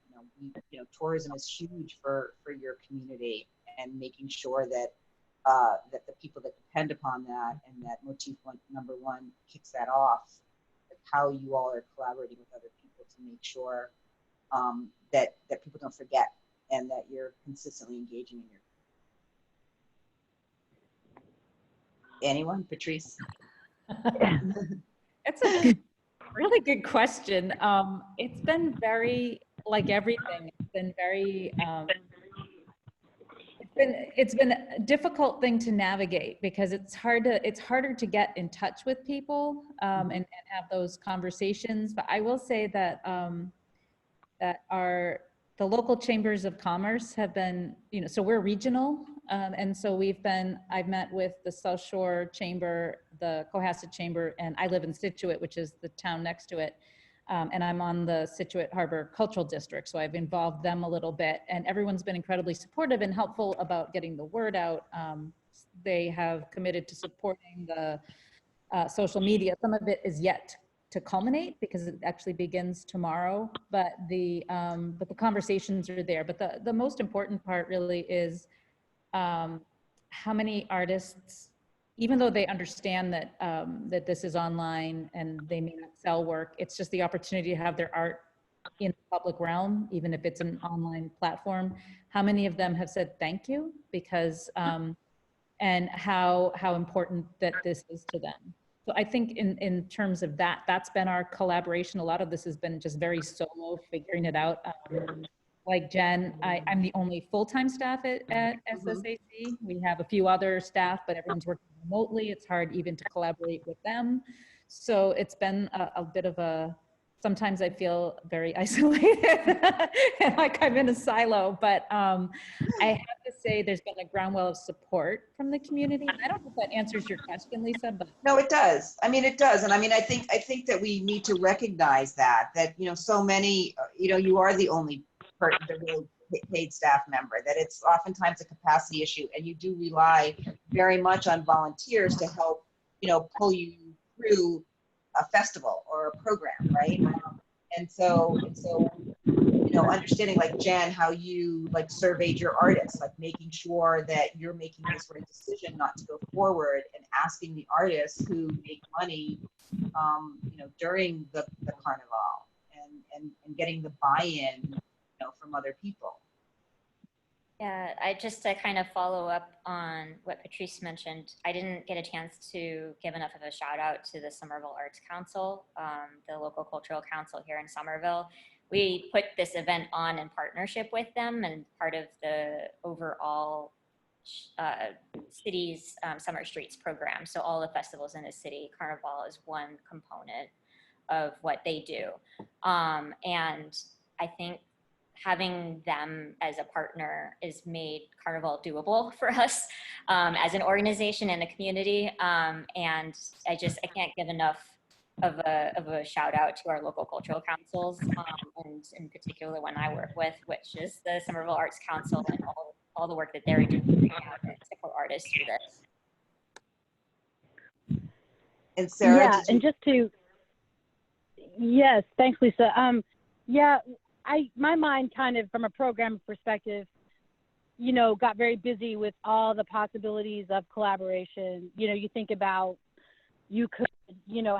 tourism is huge for your community, and making sure that that the people that depend upon that, and that Motif number one kicks that off, like how you all are collaborating with other people to make sure that people don't forget, and that you're consistently engaging in your. Anyone? Patrice? It's a really good question. It's been very, like everything, it's been very, it's been a difficult thing to navigate, because it's harder to get in touch with people and have those conversations. But I will say that the local chambers of commerce have been, so we're regional, and so I've met with the South Shore Chamber, the Cohasset Chamber, and I live in Scituate, which is the town next to it. And I'm on the Scituate Harbor Cultural District, so I've involved them a little bit, and everyone's been incredibly supportive and helpful about getting the word out. They have committed to supporting the social media. Some of it is yet to culminate because it actually begins tomorrow, but the conversations are there. But the most important part really is how many artists, even though they understand that that this is online and they may not sell work, it's just the opportunity to have their art in the public realm, even if it's an online platform. How many of them have said thank you, because and how important that this is to them. So I think in terms of that's been our collaboration. A lot of this has been just very solo, figuring it out. Like Jen, I'm the only full-time staff at SSAC. We have a few other staff, but everyone's working remotely. It's hard even to collaborate with them. So it's been a bit of sometimes I feel very isolated and like I'm in a silo, but I have to say there's been a groundwell of support from the community. I don't know if that answers your question, Lisa, but. No, it does. I mean, it does. And I mean, I think that we need to recognize that so many, you are the only person, the real paid staff member, that it's oftentimes a capacity issue, and you do rely very much on volunteers to help, pull you through a festival or a program, right? And so understanding like Jen, how you like surveyed your artists, like making sure that you're making this right decision not to go forward, and asking the artists who make money, during the carnival, and getting the buy-in, from other people. Yeah, to kind of follow up on what Patrice mentioned, I didn't get a chance to give enough of a shout out to the Somerville Arts Council, the local cultural council here in Somerville. We put this event on in partnership with them, and part of the overall city's Summer Streets program. So all the festivals in the city, Carnival is one component of what they do. And I think having them as a partner has made Carnival doable for us as an organization and a community. And I can't give enough of a shout out to our local cultural councils, and in particular one I work with, which is the Somerville Arts Council, and all the work that they're doing to support artists through this. And Sarah, yeah, and yes, thanks, Lisa. My mind kind of, from a program perspective, got very busy with all the possibilities of collaboration. You think about, you could,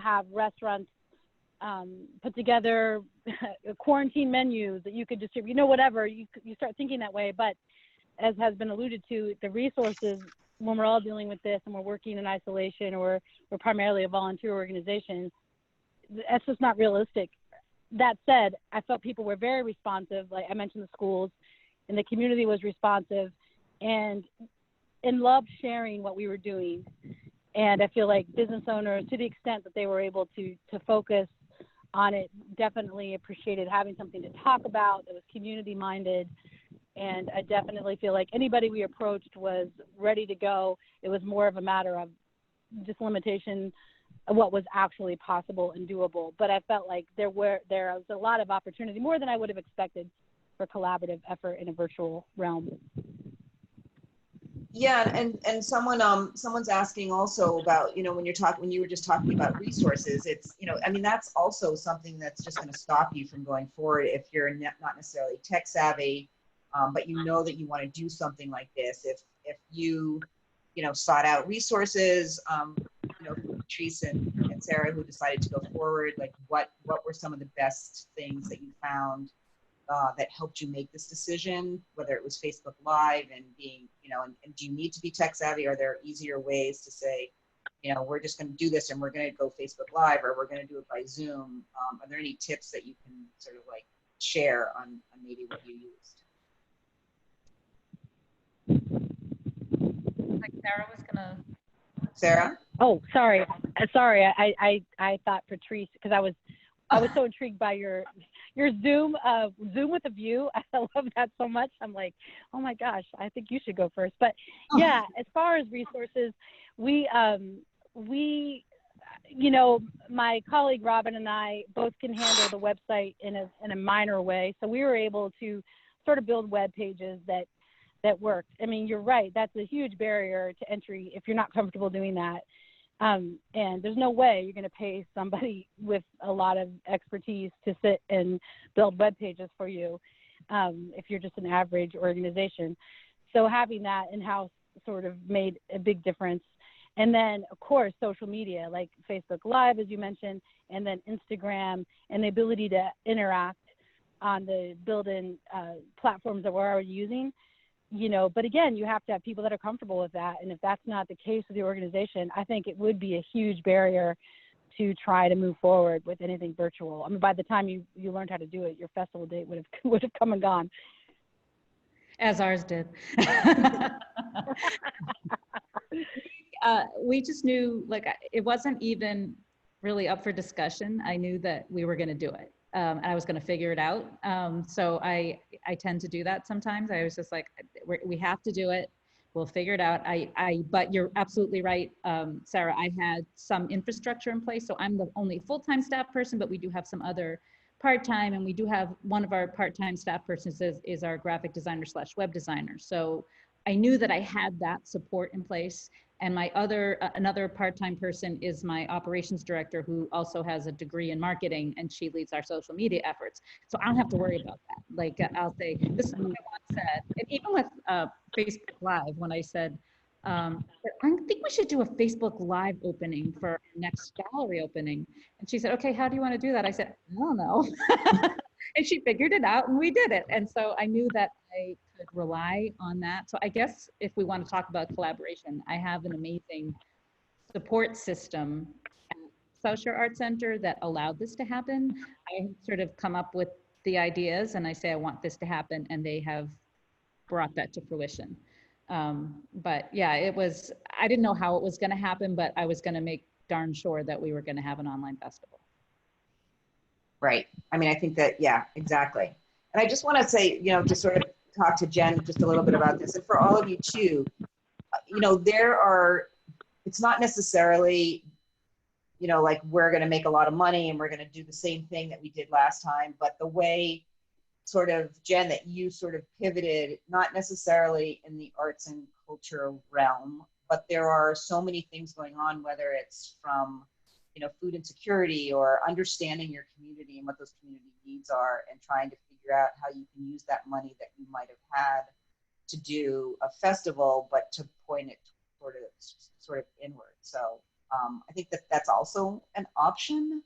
have restaurants put together quarantine menus that you could distribute, whatever. You start thinking that way. But as has been alluded to, the resources, when we're all dealing with this and we're working in isolation, or we're primarily a volunteer organization, that's just not realistic. That said, I felt people were very responsive. Like I mentioned, the schools and the community was responsive and loved sharing what we were doing. And I feel like business owners, to the extent that they were able to focus on it, definitely appreciated having something to talk about that was community minded. And I definitely feel like anybody we approached was ready to go. It was more of a matter of just limitation of what was actually possible and doable. But I felt like there was a lot of opportunity, more than I would have expected, for collaborative effort in a virtual realm. Yeah, and someone's asking also about, when you were just talking about resources, it's, that's also something that's just going to stop you from going forward if you're not necessarily tech savvy, but that you want to do something like this. If you, sought out resources, Patrice and Sarah, who decided to go forward, like what were some of the best things that you found that helped you make this decision, whether it was Facebook Live and being, and do you need to be tech savvy? Are there easier ways to say, we're just going to do this and we're going to go Facebook Live, or we're going to do it by Zoom? Are there any tips that you can sort of like share on maybe what you used? Like Sarah was gonna. Sarah? Oh, sorry. I thought Patrice, because I was so intrigued by your Zoom with a view. I love that so much. I'm like, oh my gosh, I think you should go first. But yeah, as far as resources, we my colleague Robyn and I both can handle the website in a minor way. So we were able to sort of build web pages that worked. I mean, you're right. That's a huge barrier to entry if you're not comfortable doing that. And there's no way you're going to pay somebody with a lot of expertise to sit and build web pages for you if you're just an average organization. So having that in-house sort of made a big difference. And then, of course, social media like Facebook Live, as you mentioned, and then Instagram, and the ability to interact on the built-in platforms that we're already using. But again, you have to have people that are comfortable with that. And if that's not the case with the organization, I think it would be a huge barrier to try to move forward with anything virtual. I mean, by the time you learned how to do it, your festival date would have come and gone. As ours did. We just knew, like, it wasn't even really up for discussion. I knew that we were going to do it. And I was going to figure it out. So I tend to do that sometimes. I was just like, we have to do it. We'll figure it out. But you're absolutely right, Sarah. I had some infrastructure in place. So I'm the only full-time staff person, but we do have some other part-time, and we do have one of our part-time staff persons is our graphic designer / web designer. So I knew that I had that support in place. And my another part-time person is my operations director, who also has a degree in marketing, and she leads our social media efforts. So I don't have to worry about that. Like I'll say, this is what I once said, and even with Facebook Live, when I said, I think we should do a Facebook Live opening for our next gallery opening. And she said, okay, how do you want to do that? I said, I don't know. And she figured it out and we did it. And so I knew that I could rely on that. So I guess if we want to talk about collaboration, I have an amazing support system at Sasha Art Center that allowed this to happen. I sort of come up with the ideas and I say, I want this to happen, and they have brought that to fruition. But yeah, I didn't know how it was going to happen, but I was going to make darn sure that we were going to have an online festival. Right. I mean, I think that, yeah, exactly. And I just want to say, you know, to sort of talk to Jen just a little bit about this, and for all of you too, you know, it's not necessarily, you know, like we're going to make a lot of money and we're going to do the same thing that we did last time, but the way sort of, Jen, that you sort of pivoted, not necessarily in the arts and culture realm, but there are so many things going on, whether it's from, you know, food insecurity or understanding your community and what those community needs are, and trying to figure out how you can use that money that you might have had to do a festival, but to point it sort of inward. So I think that that's also an option,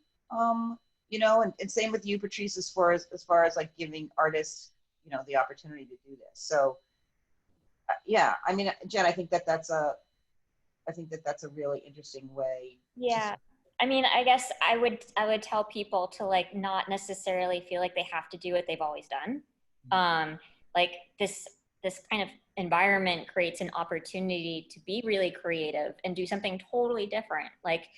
you know, and same with you, Patrice, as far as like giving artists, you know, the opportunity to do this. So yeah, I mean, Jen, I think that that's a really interesting way. Yeah. I mean, I guess I would tell people to like not necessarily feel like they have to do what they've always done. Like this kind of environment creates an opportunity to be really creative and do something totally different. Like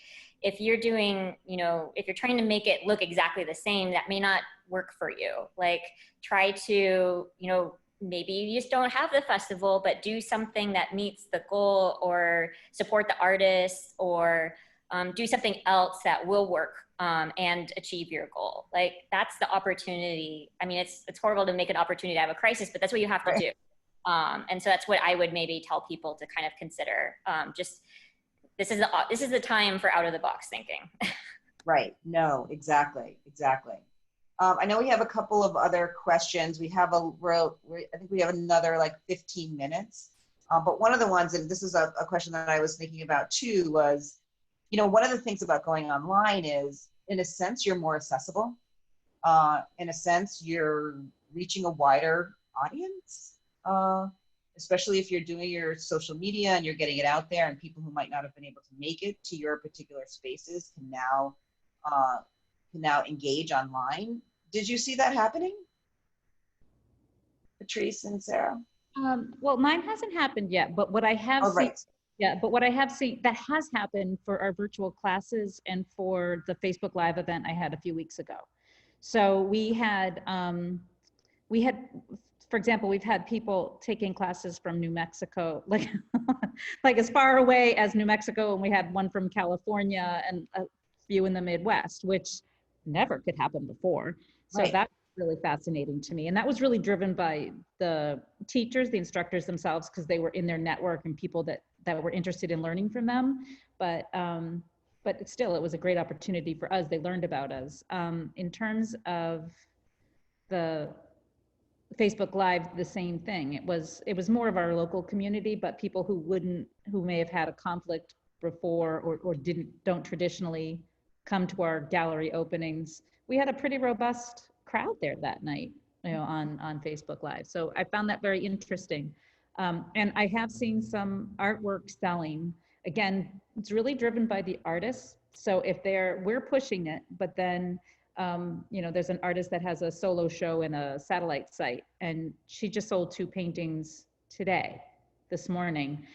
if you're doing, you know, if you're trying to make it look exactly the same, that may not work for you. Like try to, you know, maybe you just don't have the festival, but do something that meets the goal, or support the artists, or do something else that will work and achieve your goal. Like that's the opportunity. I mean, it's horrible to make an opportunity to have a crisis, but that's what you have to do. And so that's what I would maybe tell people to kind of consider. Just this is the time for out of the box thinking. Right. No, exactly. I know we have a couple of other questions. I think we have another like 15 minutes. But one of the ones, and this is a question that I was thinking about too, was, you know, one of the things about going online is, in a sense, you're more accessible. In a sense, you're reaching a wider audience, especially if you're doing your social media and you're getting it out there, and people who might not have been able to make it to your particular spaces can now engage online. Did you see that happening, Patrice and Sarah? Well, mine hasn't happened yet, but what I have seen, Right. yeah, but what I have seen that has happened for our virtual classes and for the Facebook Live event I had a few weeks ago. So we had, for example, we've had people taking classes from New Mexico, like, like as far away as New Mexico, and we had one from California and a few in the Midwest, which never could happen before. So Right. that's really fascinating to me. And that was really driven by the teachers, the instructors themselves, because they were in their network and people that were interested in learning from them. But still, it was a great opportunity for us. They learned about us. In terms of the Facebook Live, the same thing. It was more of our local community, but people who may have had a conflict before or don't traditionally come to our gallery openings. We had a pretty robust crowd there that night, you know, on Facebook Live. So I found that very interesting. And I have seen some artwork selling. Again, it's really driven by the artists. So if we're pushing it, but then, you know, there's an artist that has a solo show in a satellite site, and she just sold 2 paintings this morning,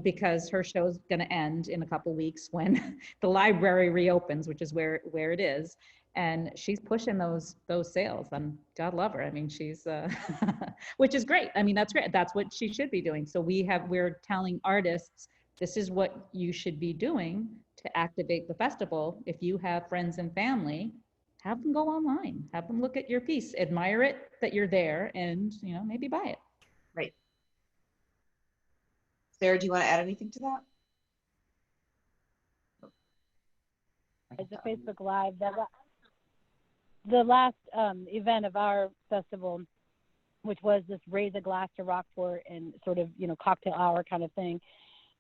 because her show's going to end in a couple weeks when the library reopens, which is where it is. And she's pushing those sales, and God love her. I mean, she's, which is great. I mean, that's great. That's what she should be doing. So we're telling artists, this is what you should be doing to activate the festival. If you have friends and family, have them go online, have them look at your piece, admire it that you're there, and, you know, maybe buy it. Right. Sarah, do you want to add anything to that? It's a Facebook Live. The last event of our festival, which was this raise a glass to Rockport and sort of, you know, cocktail hour kind of thing,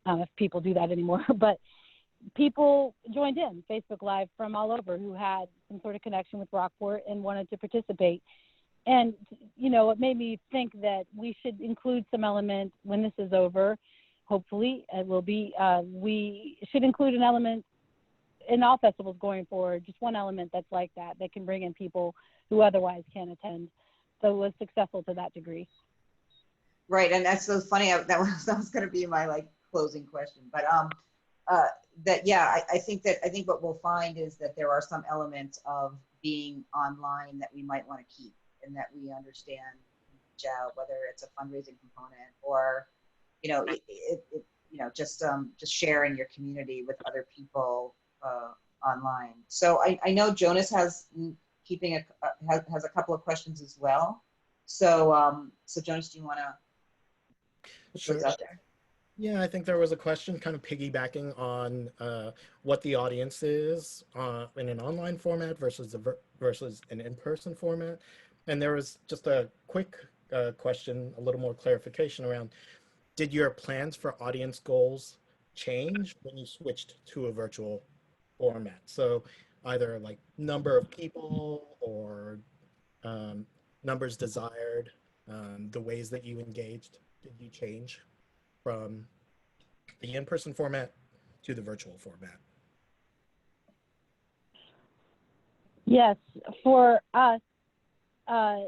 if people do that anymore. But people joined in Facebook Live from all over who had some sort of connection with Rockport and wanted to participate. And, you know, it made me think that we should include some element when this is over. Hopefully it will be, we should include an element in all festivals going forward, just one element that's like that can bring in people who otherwise can't attend. So it was successful to that degree. Right, and that's so funny. That was going to be my like closing question, but I think what we'll find is that there are some elements of being online that we might want to keep, and that we understand, reach out, whether it's a fundraising component or, you know, just sharing your community with other people online. So I know Jonas has has a couple of questions as well. So Jonas, do you want to put those out there? Yeah, I think there was a question kind of piggybacking on what the audience is in an online format versus an in-person format. And there was just a quick question, a little more clarification around, did your plans for audience goals change when you switched to a virtual format? So either like number of people or numbers desired, the ways that you engaged, did you change from the in-person format to the virtual format? Yes, for us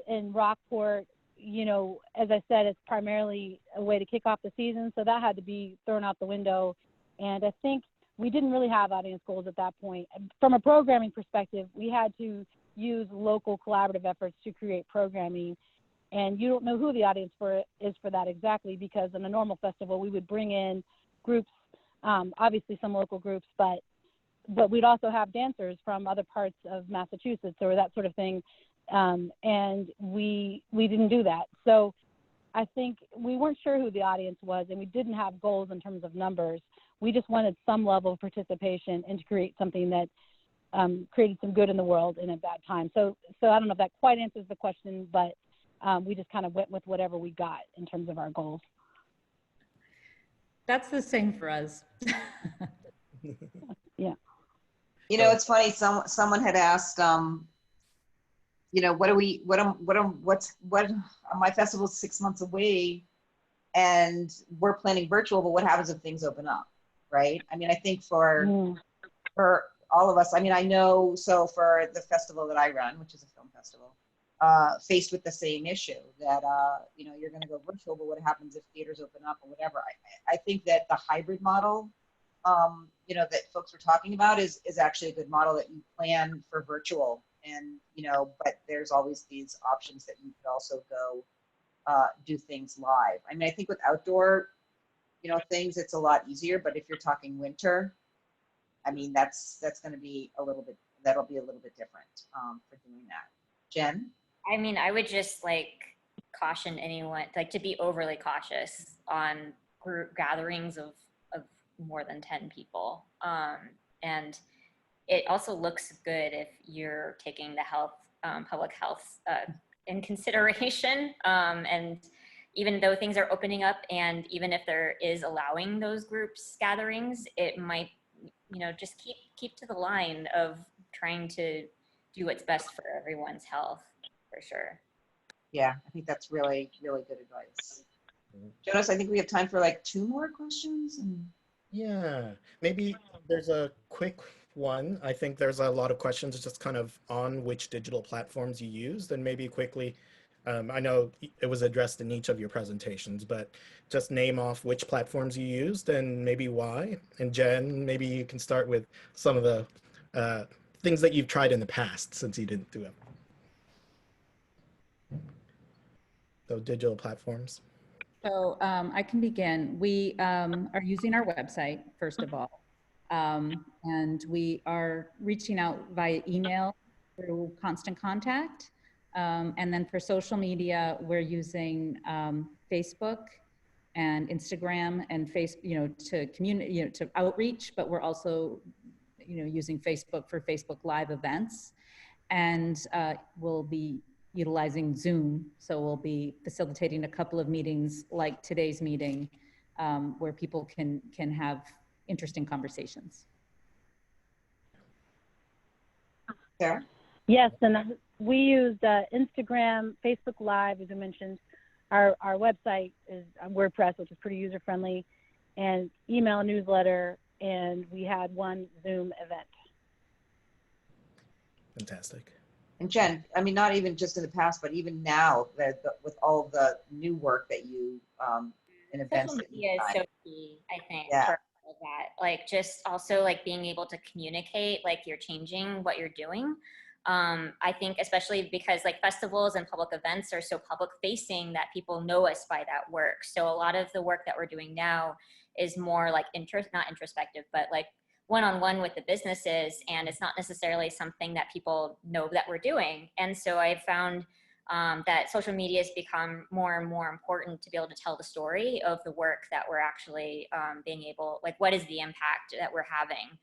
in Rockport, you know, as I said, it's primarily a way to kick off the season, so that had to be thrown out the window. And I think we didn't really have audience goals at that point. From a programming perspective, we had to use local collaborative efforts to create programming. And you don't know who the audience is for that exactly, because in a normal festival, we would bring in groups, obviously some local groups, but we'd also have dancers from other parts of Massachusetts or that sort of thing. And we didn't do that. So I think we weren't sure who the audience was, and we didn't have goals in terms of numbers. We just wanted some level of participation and to create something that created some good in the world in a bad time. So I don't know if that quite answers the question, but we just kind of went with whatever we got in terms of our goals. That's the same for us. Yeah. You know, it's funny. Someone had asked, you know, my festival's 6 months away, and we're planning virtual, but what happens if things open up, right? I mean, I think for all of us, I mean, I know, so for the festival that I run, which is a film festival, faced with the same issue that, you know, you're going to go virtual, but what happens if theaters open up or whatever? I think that the hybrid model, you know, that folks were talking about is actually a good model, that you plan for virtual, and, you know, but there's always these options that you could also go do things live. I mean, I think with outdoor, you know, things, it's a lot easier, but if you're talking winter, I mean, that's going to be that'll be a little bit different for doing that. Jen? I mean, I would just like caution anyone, like, to be overly cautious on group gatherings of more than 10 people. And it also looks good if you're taking the public health in consideration. And even though things are opening up, and even if there is allowing those groups gatherings, it might, you know, just keep to the line of trying to do what's best for everyone's health, for sure. Yeah, I think that's really, really good advice. Jonas, I think we have time for like 2 more questions. Yeah, maybe there's a quick one. I think there's a lot of questions just kind of on which digital platforms you used, and maybe quickly, I know it was addressed in each of your presentations, but just name off which platforms you used and maybe why. And Jen, maybe you can start with some of the things that you've tried in the past, since you didn't do it. So digital platforms. So I can begin. We are using our website, first of all, and we are reaching out via email through Constant Contact. And then for social media, we're using Facebook and Instagram and to community, to outreach, but we're also using Facebook for Facebook Live events. And we'll be utilizing Zoom. So we'll be facilitating a couple of meetings like today's meeting, where people can have interesting conversations. Sarah? Yes, and we used Instagram, Facebook Live, as I mentioned. Our website is WordPress, which is pretty user-friendly, and email newsletter, and we had one Zoom event. Fantastic. And Jen, I mean, not even just in the past, but even now, with all the new work that you, and events Social that you media is so find. key, I think, Yeah. for all of that. Like, just also like being able to communicate, like you're changing what you're doing. I think especially because like festivals and public events are so public facing that people know us by that work. So a lot of the work that we're doing now is more like not introspective, but like one-on-one with the businesses, and it's not necessarily something that people know that we're doing. And so I found that social media has become more and more important to be able to tell the story of the work that we're actually being able, like what is the impact that we're having.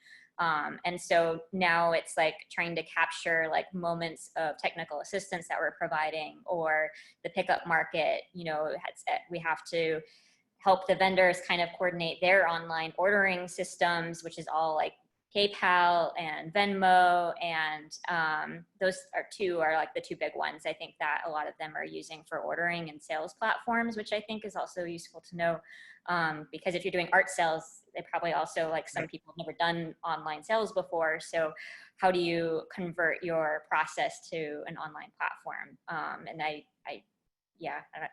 And so now it's like trying to capture like moments of technical assistance that we're providing, or the pickup market, we have to help the vendors kind of coordinate their online ordering systems, which is all like PayPal and Venmo, and those are like the two big ones. I think that a lot of them are using for ordering and sales platforms, which I think is also useful to know, because if you're doing art sales, they probably also, like, some people have never done online sales before. So how do you convert your process to an online platform? And I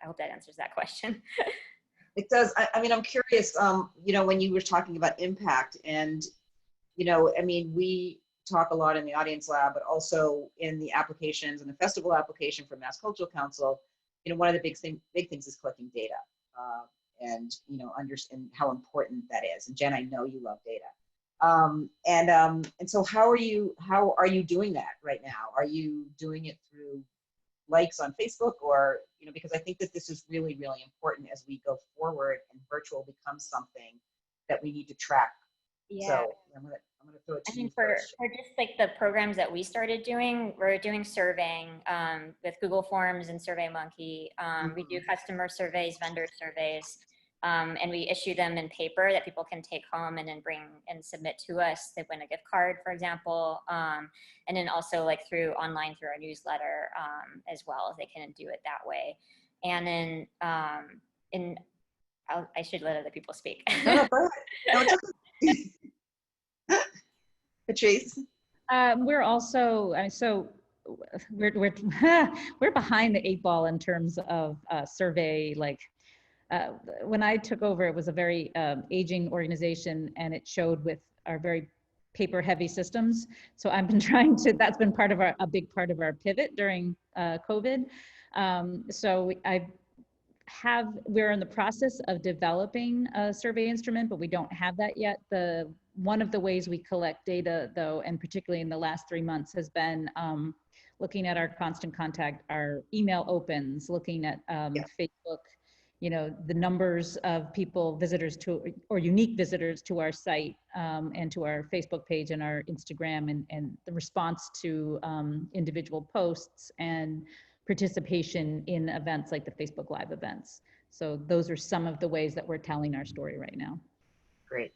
hope that answers that question. It does. I mean, I'm curious, when you were talking about impact, and, I mean, we talk a lot in the audience lab, but also in the applications and the festival application for Mass Cultural Council, one of the big things is collecting data, and, understand how important that is. And Jen, I know you love data. And so how are you doing that right now? Are you doing it through likes on Facebook, or, because I think that this is really, really important as we go forward and virtual becomes something that we need to track. Yeah. So I'm gonna throw it to you first. For just like the programs that we started doing, we're doing surveying with Google Forms and SurveyMonkey. We do customer surveys, vendor surveys, and we issue them in paper that people can take home and then bring and submit to us. They win a gift card, for example, and then also like online through our newsletter as well. They can do it that way. And then I should let other people speak. No, go ahead. No, it's okay. Patrice? We're also, we're behind the 8 ball in terms of survey. When I took over, it was a very aging organization, and it showed with our very paper heavy systems. So I've been trying to, that's been a big part of our pivot during COVID. So we're in the process of developing a survey instrument, but we don't have that yet. One of the ways we collect data, though, and particularly in the last 3 months, has been looking at our constant contact, our email opens, looking at Facebook, the numbers of visitors or unique visitors to our site, and to our Facebook page and our Instagram, and the response to individual posts and participation in events like the Facebook Live events. So those are some of the ways that we're telling our story right now. Great.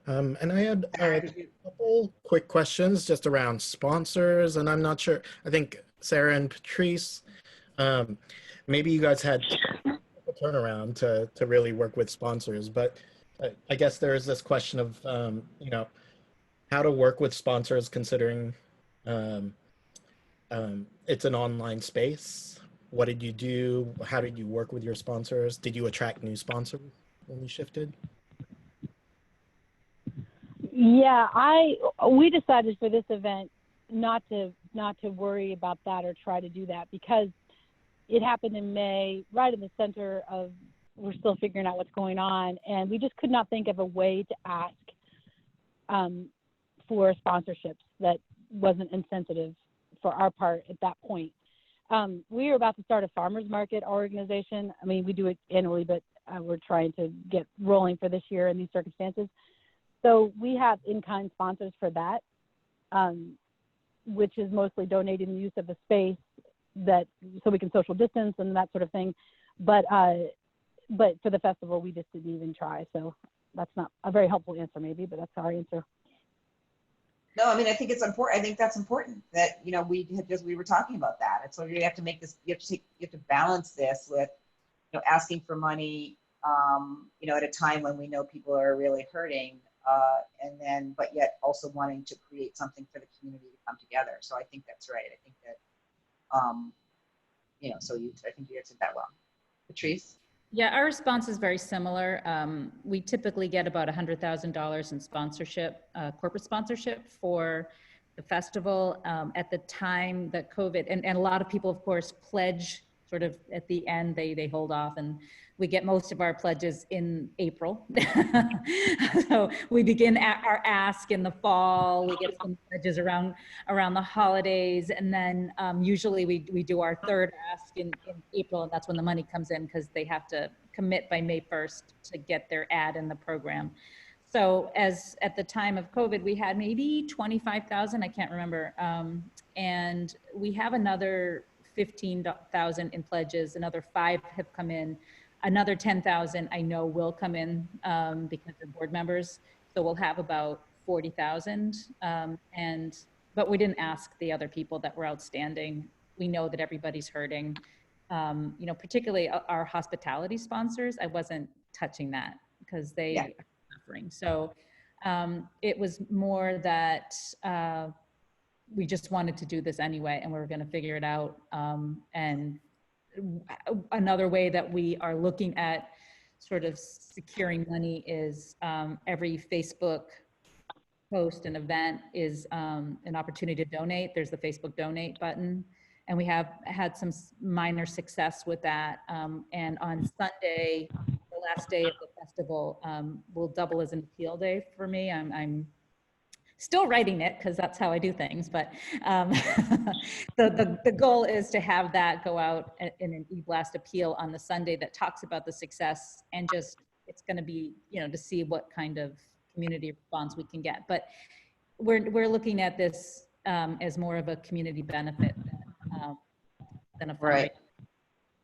And I had a couple quick questions just around sponsors, and I'm not sure, I think Sarah and Patrice, maybe you guys had a turnaround to really work with sponsors, but I guess there is this question of, how to work with sponsors considering it's an online space. What did you do? How did you work with your sponsors? Did you attract new sponsors when you shifted? Yeah, we decided for this event not to worry about that or try to do that, because it happened in May, right in the center of, we're still figuring out what's going on, and we just could not think of a way to ask for sponsorships that wasn't insensitive for our part at that point. We were about to start a farmers market organization. I mean, we do it annually, but we're trying to get rolling for this year in these circumstances. So we have in-kind sponsors for that, which is mostly donating the use of a space that so we can social distance and that sort of thing. But for the festival, we just didn't even try. So that's not a very helpful answer, maybe, but that's our answer. No, I mean, I think it's important. I think that's important that, you know, we were talking about that. And so you have to make this, you have to balance this with, you know, asking for money, you know, at a time when we know people are really hurting, but yet also wanting to create something for the community to come together. So I think that's right. I think that, you know, I think you answered that well. Patrice? Yeah, our response is very similar. We typically get about $100,000 in sponsorship, corporate sponsorship for the festival. At the time that COVID, and a lot of people, of course, pledge sort of at the end, they hold off, and we get most of our pledges in April. So we begin our ask in the fall, we get some pledges around the holidays, and then usually we do our third ask in April, and that's when the money comes in because they have to commit by May 1st to get their ad in the program. So as at the time of COVID, we had maybe 25,000, I can't remember. And we have another 15,000 in pledges, another 5 have come in, another 10,000 I know will come in because they're board members. So we'll have about 40,000. But we didn't ask the other people that were outstanding. We know that everybody's hurting. You know, particularly our hospitality sponsors, I wasn't touching that because they are suffering. So it was more that we just wanted to do this anyway, and we were going to figure it out. And another way that we are looking at sort of securing money is every Facebook post and event is an opportunity to donate. There's the Facebook donate button. And we have had some minor success with that. And on Sunday, the last day of the festival, will double as an appeal day for me. I'm still writing it because that's how I do things. But the goal is to have that go out in an e-blast appeal on the Sunday that talks about the success, and just it's going to be, you know, to see what kind of community response we can get. But we're looking at this as more of a community benefit than a fundraiser. Right.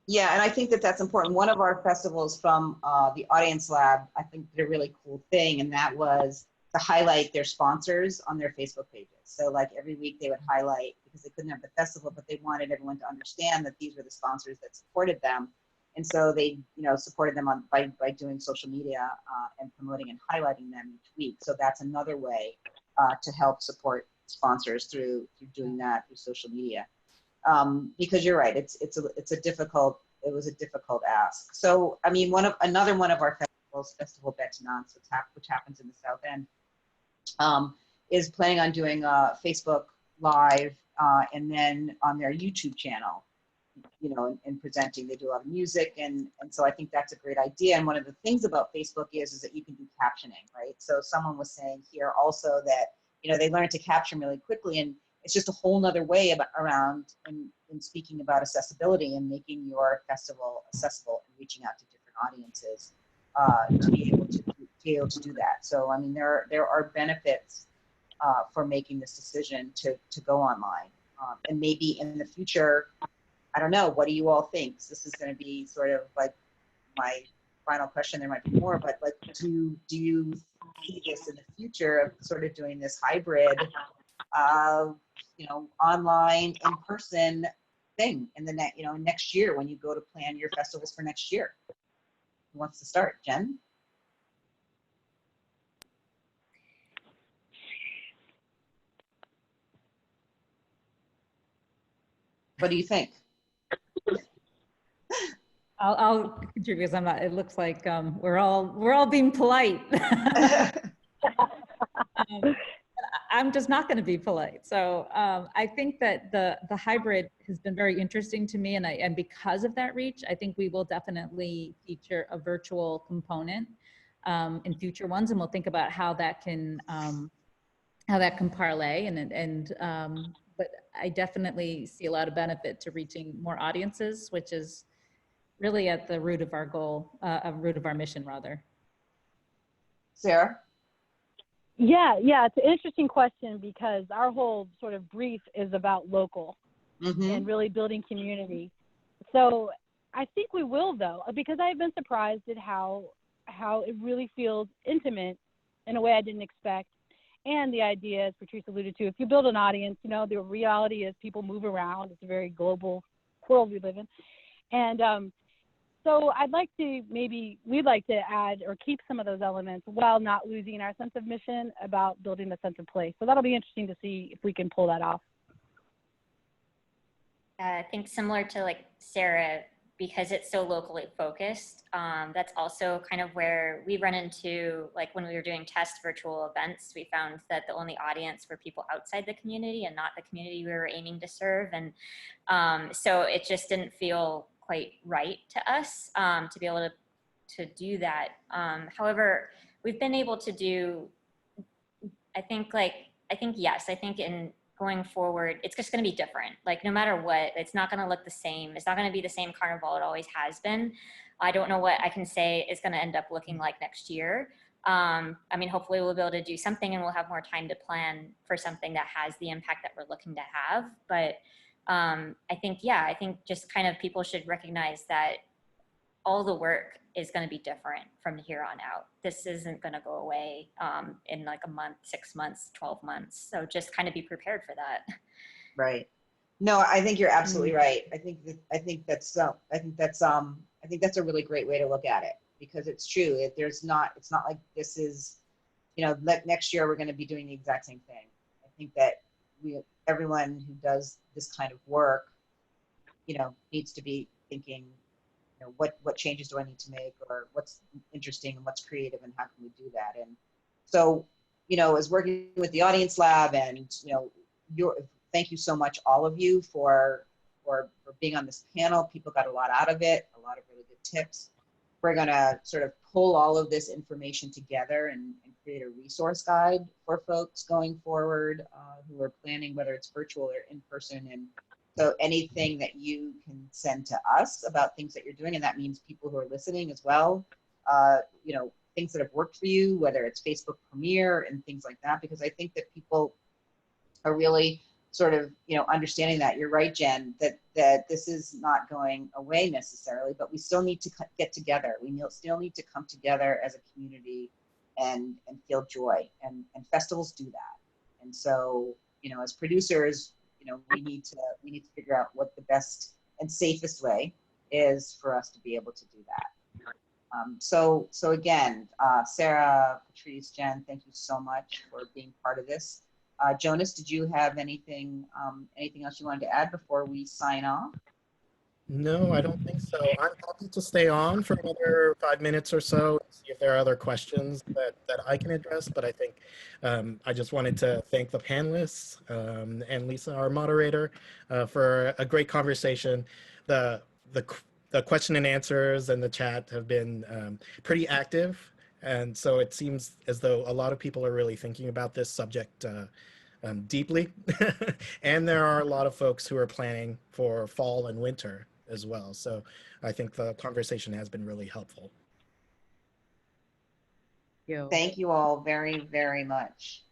Yeah, and I think that that's important. One of our festivals from the Audience Lab, I think did a really cool thing, and that was to highlight their sponsors on their Facebook pages. So like every week they would highlight, because they couldn't have the festival, but they wanted everyone to understand that these were the sponsors that supported them. And so they, you know, supported them by doing social media and promoting and highlighting them each week. So that's another way to help support sponsors through doing that through social media. Because you're right, it was a difficult ask. So I mean, another one of our festivals, Festival Betanance, which happens in the South End, is planning on doing a Facebook Live and then on their YouTube channel, you know, and presenting. They do a lot of music, and so I think that's a great idea. And one of the things about Facebook is that you can do captioning, right? So someone was saying here also that, you know, they learned to caption really quickly, and it's just a whole nother way around in speaking about accessibility and making your festival accessible and reaching out to different audiences to be able to do that. So I mean, there are benefits for making this decision to go online, and maybe in the future, I don't know, what do you all think? This is going to be sort of like my final question. There might be more, but like, do you see this in the future of sort of doing this hybrid, you know, online, in person thing in the next year when you go to plan your festivals for next year? Who wants to start? Jen? What do you think? I'll contribute because I'm not. It looks like we're all being polite. I'm just not going to be polite. So I think that the hybrid has been very interesting to me, and because of that reach, I think we will definitely feature a virtual component in future ones, and we'll think about how that can parlay. But I definitely see a lot of benefit to reaching more audiences, which is really at the root of our goal, root of our mission, rather. Sarah? Yeah, it's an interesting question because our whole sort of brief is about local and really building community. So I think we will, though, because I've been surprised at how it really feels intimate in a way I didn't expect. And the idea, as Patrice alluded to, if you build an audience, you know, the reality is people move around. It's a very global world we live in. And so we'd like to add or keep some of those elements while not losing our sense of mission about building a sense of place. So that'll be interesting to see if we can pull that off. I think similar to like Sarah, because it's so locally focused, that's also kind of where we run into, like when we were doing test virtual events, we found that the only audience were people outside the community and not the community we were aiming to serve. And so it just didn't feel quite right to us to be able to do that. However, we've been able to do, I think in going forward, it's just going to be different. Like no matter what, it's not going to look the same. It's not going to be the same carnival it always has been. I don't know what I can say it's going to end up looking like next year. I mean, hopefully we'll be able to do something and we'll have more time to plan for something that has the impact that we're looking to have. But I think just kind of people should recognize that all the work is going to be different from here on out. This isn't going to go away in like a month, 6 months, 12 months. So just kind of be prepared for that. Right. No, I think you're absolutely right. I think that's a really great way to look at it, because it's true. It's not like this is, you know, next year we're going to be doing the exact same thing. I think that everyone who does this kind of work, you know, needs to be thinking, you know, what changes do I need to make, or what's interesting and what's creative and how can we do that? And so, you know, as working with the Audience Lab, and, you know, thank you so much, all of you, for being on this panel. People got a lot out of it, a lot of really good tips. We're gonna sort of pull all of this information together and create a resource guide for folks going forward who are planning, whether it's virtual or in person. And so anything that you can send to us about things that you're doing, and that means people who are listening as well, you know, things that have worked for you, whether it's Facebook Premiere and things like that, because I think that people are really sort of, you know, understanding that. You're right, Jen, that this is not going away necessarily, but we still need to get together. We still need to come together as a community and feel joy, and festivals do that. And so, you know, as producers, you know, we need to figure out what the best and safest way is for us to be able to do that. So again, Sarah, Patrice, Jen, thank you so much for being part of this. Jonas, did you have anything else you wanted to add before we sign off? No, I don't think so. I'm happy to stay on for another 5 minutes or so, see if there are other questions that I can address. But I think I just wanted to thank the panelists and Lisa, our moderator, for a great conversation. The question and answers and the chat have been pretty active. And so it seems as though a lot of people are really thinking about this subject deeply. And there are a lot of folks who are planning for fall and winter as well. So I think the conversation has been really helpful. Thank you all very, very much.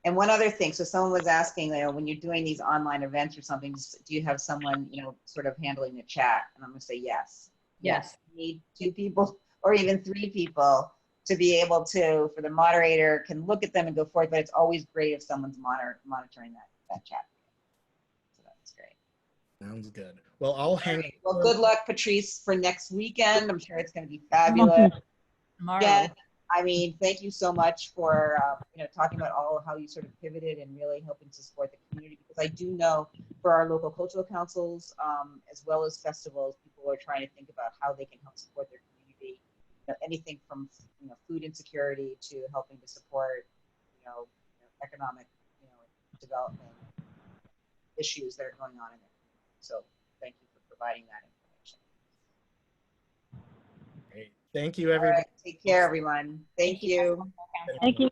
And one other thing, so someone was asking, you know, when you're doing these online events or something, do you have someone, you know, sort of handling the chat? And I'm gonna say yes. Yes, you need 2 people or even 3 people to be able to, for the moderator can look at them and go forth, but it's always great if someone's monitoring that chat. So that's great. Sounds good. Well, I'll hang. Well, good luck, Patrice, for next weekend. I'm sure it's going to be fabulous. Jen, I mean, thank you so much for you know, talking about how you sort of pivoted and really helping to support the community, because I do know for our local cultural councils, as well as festivals, people are trying to think about how they can help support their community. You know, anything from, you know, food insecurity to helping to support, you know, economic, you know, development issues that are going on in there. So thank you for providing that information. Great. Thank you, everybody. All right, take care, everyone. Thank you. Thank you.